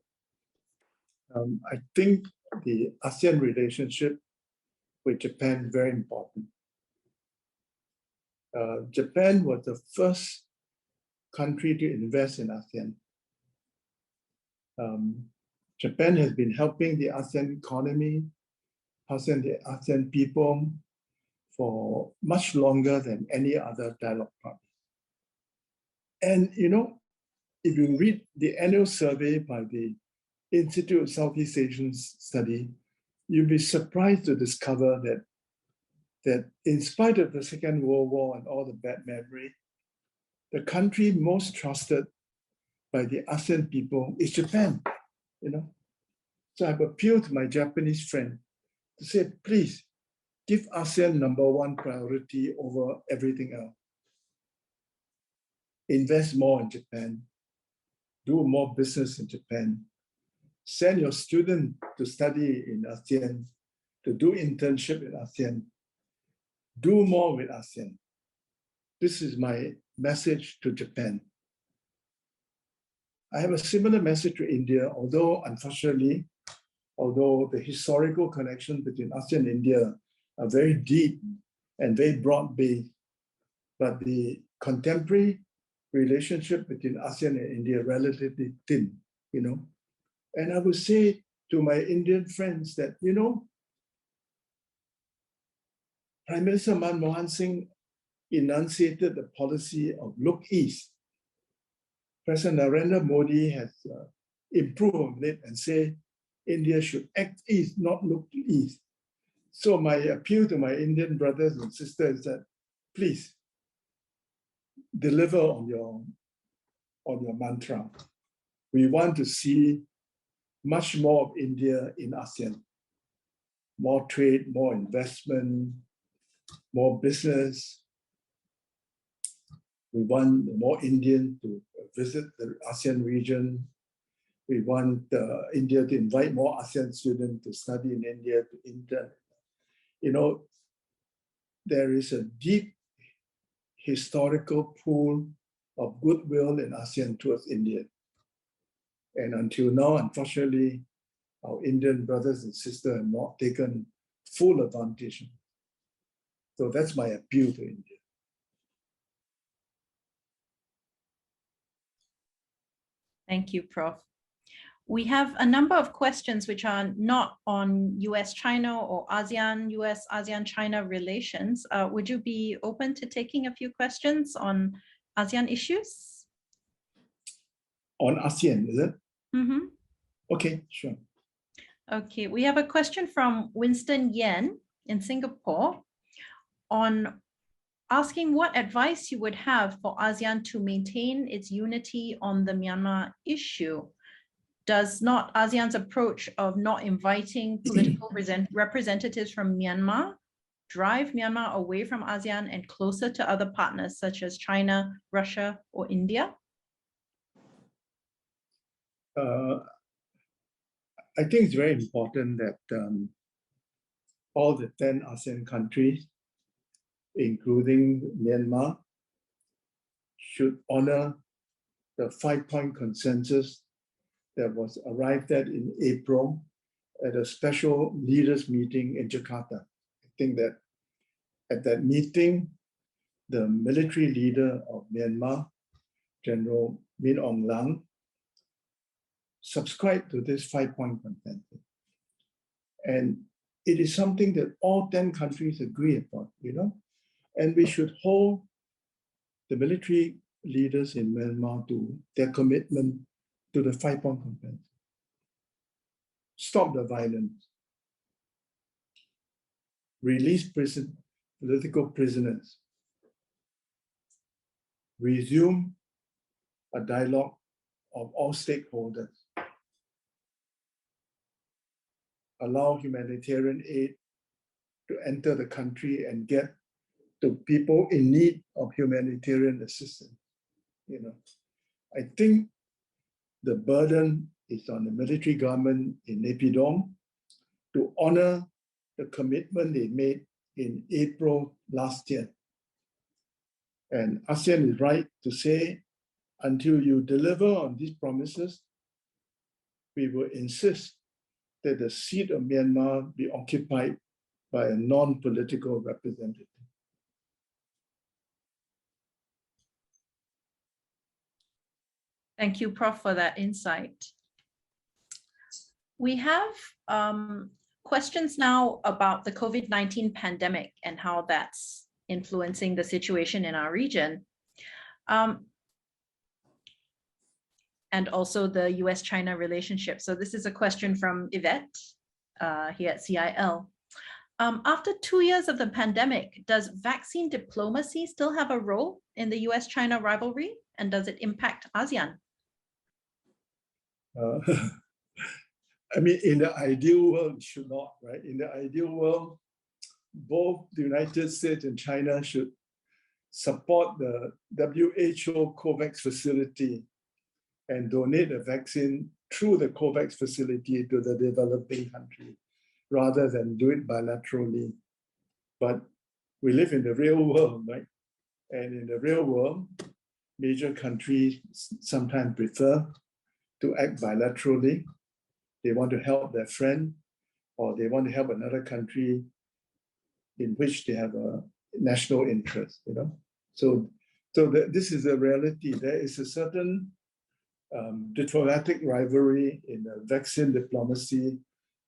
I think the ASEAN relationship with Japan is very important. Japan was the first country to invest in ASEAN. Japan has been helping the ASEAN economy, the ASEAN people for much longer than any other dialogue partner. And you know, if you read the annual survey by the Institute of Southeast Asian Study, you'll be surprised to discover that in spite of the Second World War and all the bad memory, the country most trusted by the ASEAN people is Japan, you know. So I've appealed to my Japanese friend to say, please, give ASEAN #1 priority over everything else. Invest more in Japan, do more business in Japan, send your student to study in ASEAN, to do internship in ASEAN, do more with ASEAN. This is my message to Japan. I have a similar message to India, although unfortunately, although the historical connection between ASEAN and India are very deep and very broad-based, but the contemporary relationship between ASEAN and India are relatively thin, you know. And I would say to my Indian friends that, you know, Prime Minister Manmohan Singh enunciated the policy of look east. President Narendra Modi has improved on it and say India should act east, not look east. So my appeal to my Indian brothers and sisters is that please deliver on your mantra. We want to see much more of India in ASEAN. More trade, more investment, more business. We want more Indians to visit the ASEAN region. We want India to invite more ASEAN students to study in India, to intern. You know, there is a deep historical pool of goodwill in ASEAN towards India. And until now, unfortunately, our Indian brothers and sisters have not taken full advantage. So that's my appeal to India. Thank you, Prof. We have a number of questions which are not on US-China or ASEAN-US, ASEAN-China relations. Would you be open to taking a few questions on ASEAN issues? On ASEAN, is it? Mm-hmm. Okay, sure. Okay, we have a question from Winston Yen in Singapore on asking what advice you would have for ASEAN to maintain its unity on the Myanmar issue. Does not ASEAN's approach of not inviting political representatives from Myanmar drive Myanmar away from ASEAN and closer to other partners such as China, Russia, or India? I think it's very important that all the 10 ASEAN countries, including Myanmar, should honor the 5-point consensus that was arrived at in April at a special leaders meeting in Jakarta. I think that at that meeting, the military leader of Myanmar, General Min Aung Hlaing, subscribed to this 5-point consensus. And it is something that all 10 countries agree upon, and we should hold the military leaders in Myanmar to their commitment to the 5-point conference. Stop the violence. Release political prisoners. Resume a dialogue of all stakeholders. Allow humanitarian aid to enter the country and get to people in need of humanitarian assistance. I think the burden is on the military government in Naypyidaw to honor the commitment they made in April last year. And ASEAN is right to say, until you deliver on these promises, we will insist that the seat of Myanmar be occupied by a non-political representative. Thank you, Prof, for that insight. We have questions now about the COVID-19 pandemic and how that's influencing the situation in our region. And also the US-China relationship. So this is a question from Yvette here at CIL. After 2 years of the pandemic, does vaccine diplomacy still have a role in the US-China rivalry? And does it impact ASEAN? I mean, in the ideal world, it should not, right? In the ideal world, both the United States and China should support the WHO COVAX facility and donate a vaccine through the COVAX facility to the developing country, rather than do it bilaterally. But we live in the real world, right? And in the real world, major countries sometimes prefer to act bilaterally. They want to help their friend, or they want to help another country in which they have a national interest, So this is a reality. There is a certain diplomatic rivalry in the vaccine diplomacy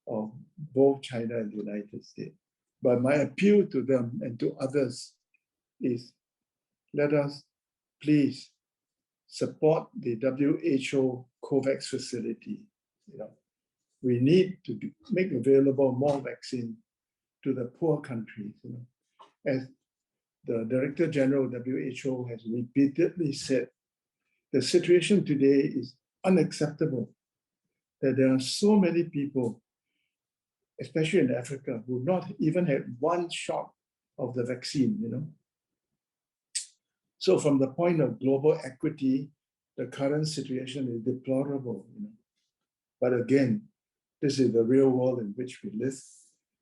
of both China and the United States. But my appeal to them and to others is, let us please support the WHO COVAX facility. We need to make available more vaccine to the poor countries. As the Director General of WHO has repeatedly said, the situation today is unacceptable, that there are so many people, especially in Africa, who have not even had one shot of the vaccine, So from the point of global equity, the current situation is deplorable, But again, this is the real world in which we live.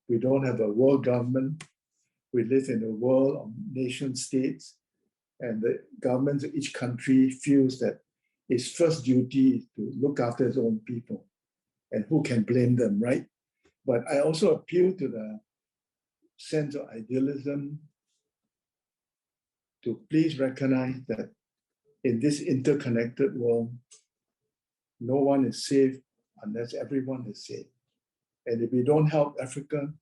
We don't have a world government. We live in a world of nation states, and the governments of each country feels that its first duty is to look after its own people. And who can blame them, right? But I also appeal to the sense of idealism to please recognize that in this interconnected world, no one is safe unless everyone is safe. And if we don't help Africa,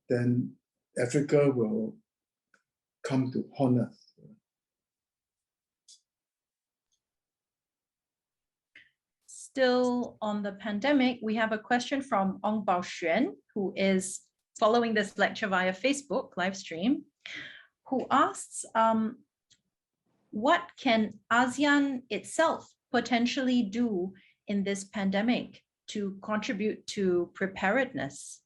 then Africa will come to haunt us. Still on the pandemic, we have a question from Ong Bao Xuan, who is following this lecture via Facebook live stream, who asks, what can ASEAN itself potentially do in this pandemic to contribute to preparedness?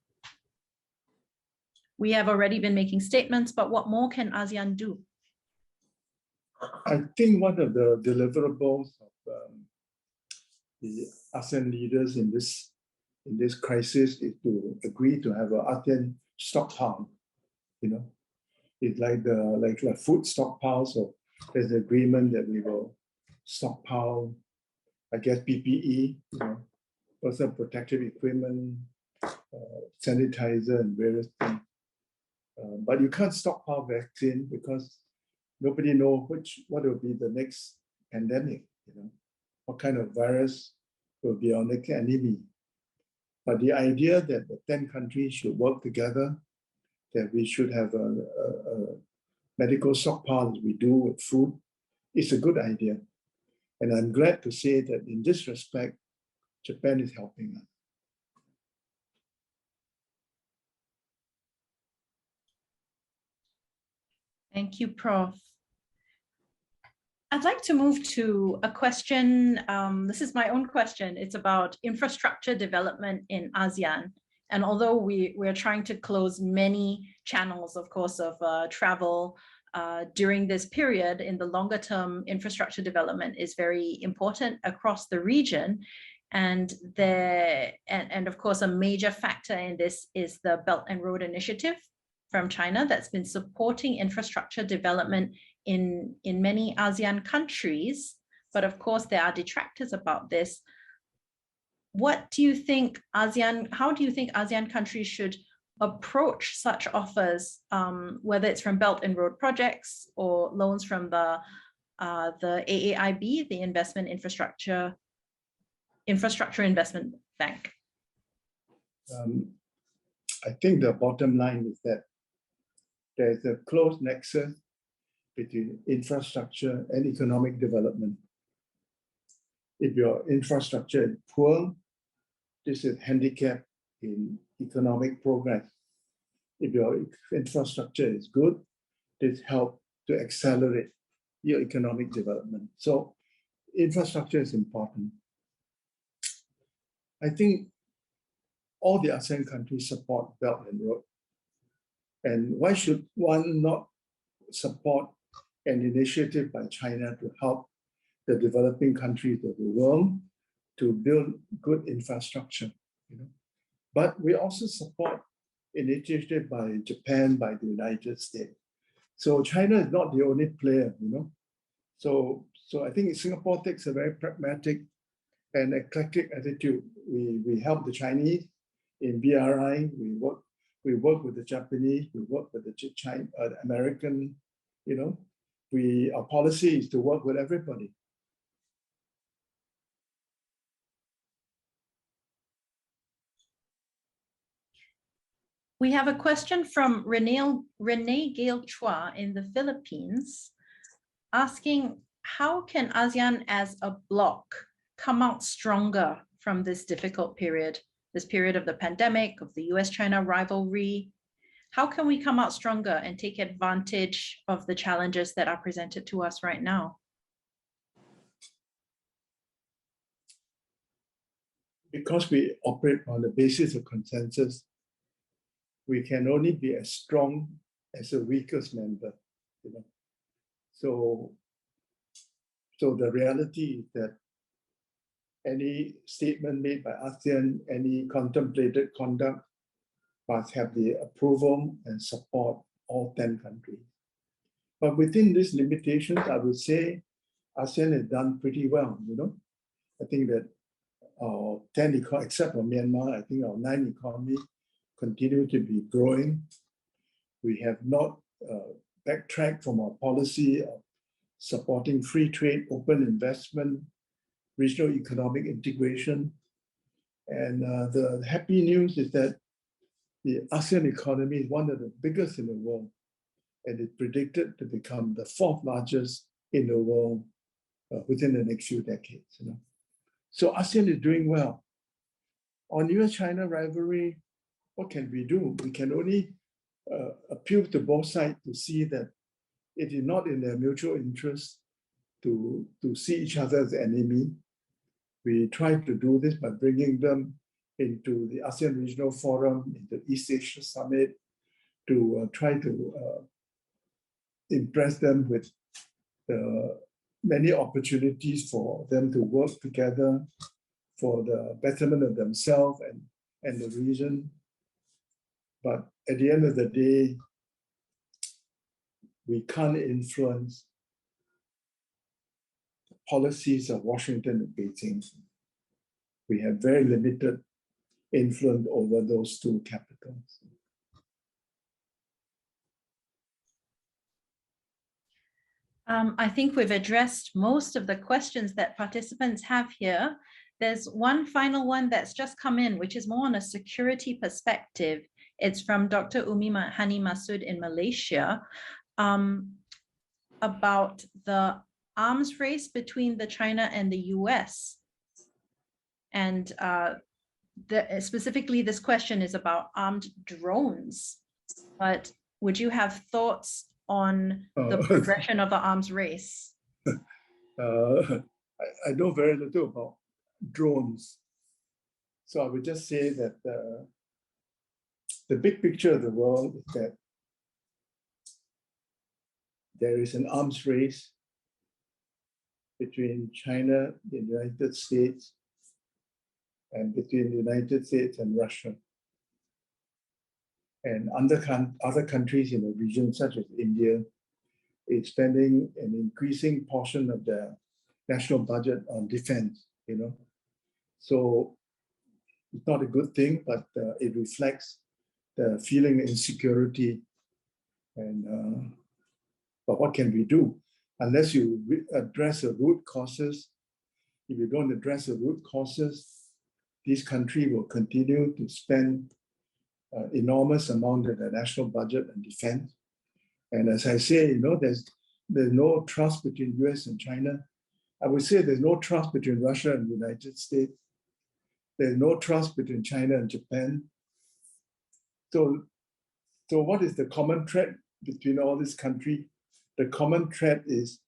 We have already been making statements, but what more can ASEAN do? I think one of the deliverables of the ASEAN leaders in this crisis is to agree to have an ASEAN stockpile. It's like food stockpile. So there's an agreement that we will stockpile, I guess, PPE, personal protective equipment, sanitizer, and various things. But you can't stockpile vaccine because nobody knows what will be the next pandemic. What kind of virus will be our next enemy. But the idea that the 10 countries should work together, that we should have a medical stockpile as we do with food, is a good idea. And I'm glad to say that in this respect, Japan is helping us. Thank you, Prof. I'd like to move to a question. This is my own question. It's about infrastructure development in ASEAN. And although we're trying to close many channels, of course, of travel during this period, in the longer term, infrastructure development is very important across the region. And of course, a major factor in this is the Belt and Road Initiative from China that's been supporting infrastructure development in many ASEAN countries. But of course, there are detractors about this. What do you think how do you think ASEAN countries should approach such offers, whether it's from Belt and Road projects or loans from the AAIB, the Infrastructure Investment Bank? I think the bottom line is that there's a close nexus between infrastructure and economic development. If your infrastructure is poor, this is handicap in economic progress. If your infrastructure is good, this helps to accelerate your economic development. So infrastructure is important. I think all the ASEAN countries support Belt and Road. And why should one not support an initiative by China to help the developing countries of the world to build good infrastructure? But we also support initiative by Japan, by the United States. So China is not the only player, So I think Singapore takes a very pragmatic and eclectic attitude. We help the Chinese in BRI. We work with the Japanese. We work with the American. Our policy is to work with everybody. We have a question from Renee Gale Chua in the Philippines, asking how can ASEAN as a bloc come out stronger from this difficult period, this period of the pandemic, of the US-China rivalry? How can we come out stronger and take advantage of the challenges that are presented to us right now? Because we operate on the basis of consensus, we can only be as strong as the weakest member. So the reality is that any statement made by ASEAN, any contemplated conduct must have the approval and support all 10 countries. But within these limitations, I would say ASEAN has done pretty well. I think that our 10 economies, except for Myanmar, I think our 9 economies continue to be growing. We have not backtracked from our policy of supporting free trade, open investment, regional economic integration. And the happy news is that the ASEAN economy is one of the biggest in the world, and it's predicted to become the 4th largest in the world within the next few decades. So ASEAN is doing well. On US-China rivalry, what can we do? We can only appeal to both sides to see that it is not in their mutual interest to see each other as enemy. We try to do this by bringing them into the ASEAN Regional Forum, in the East Asia Summit, to try to impress them with the many opportunities for them to work together for the betterment of themselves and the region. But at the end of the day, we can't influence the policies of Washington and Beijing. We have very limited influence over those 2 capitals. I think we've addressed most of the questions that participants have here. There's one final one that's just come in, which is more on a security perspective. It's from Dr. Umi Hani Masud in Malaysia, about the arms race between China and the US. And specifically, this question is about armed drones. But would you have thoughts on the progression of the arms race? I know very little about drones. So I would just say that the big picture of the world is that there is an arms race between China, the United States, and between the United States and Russia. And other countries in the region, such as India, is spending an increasing portion of their national budget on defense, you know. So it's not a good thing, but it reflects the feeling of insecurity. And but what can we do? Unless you address the root causes, if you don't address the root causes, this country will continue to spend enormous amount of the national budget on defense. And as I say, you know, there's no trust between US and China. I would say there's no trust between Russia and the United States. There's no trust between China and Japan. So what is the common thread between all these countries? The common thread is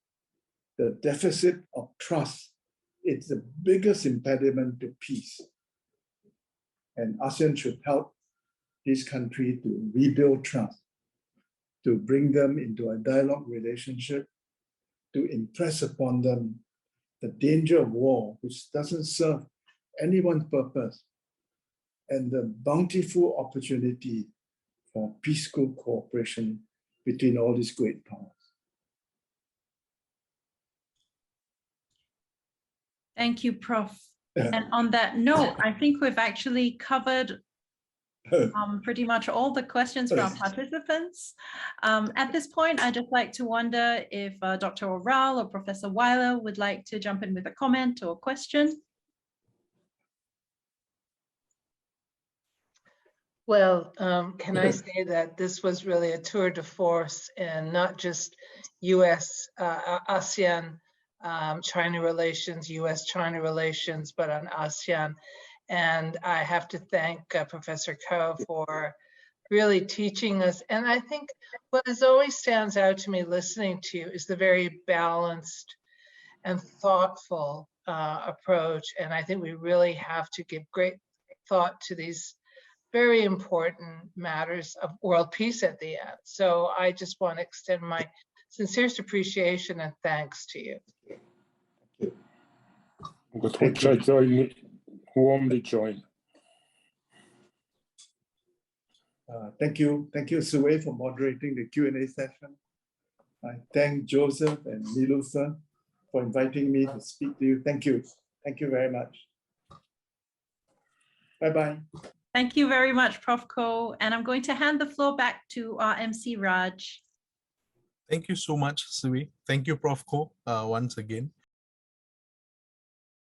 the deficit of trust. It's the biggest impediment to peace. And ASEAN should help this country to rebuild trust, to bring them into a dialogue relationship, to impress upon them the danger of war, which doesn't serve anyone's purpose, and the bountiful opportunity for peaceful cooperation between all these great powers. Thank you, Prof. And on that note, I think we've actually covered pretty much all the questions from participants. At this point, I'd just like to wonder if Dr. Oral or Professor Weiler would like to jump in with a comment or a question. Well, can I say that this was really a tour de force, and not just US, ASEAN, China relations, US-China relations, but on ASEAN. And I have to thank Professor Ko for really teaching us. And I think what always stands out to me listening to you is the very balanced and thoughtful approach. And I think we really have to give great thought to these very important matters of world peace at the end. So I just want to extend my sincerest appreciation and thanks to you. With which I warmly join. Thank you, Sue, for moderating the Q&A session. I thank Joseph and Nilufer for inviting me to speak to you. Thank you very much. Bye-bye. Thank you very much, Prof. Ko. And I'm going to hand the floor back to our MC Raj. Thank you so much, Sui. Thank you, Prof. Ko, once again.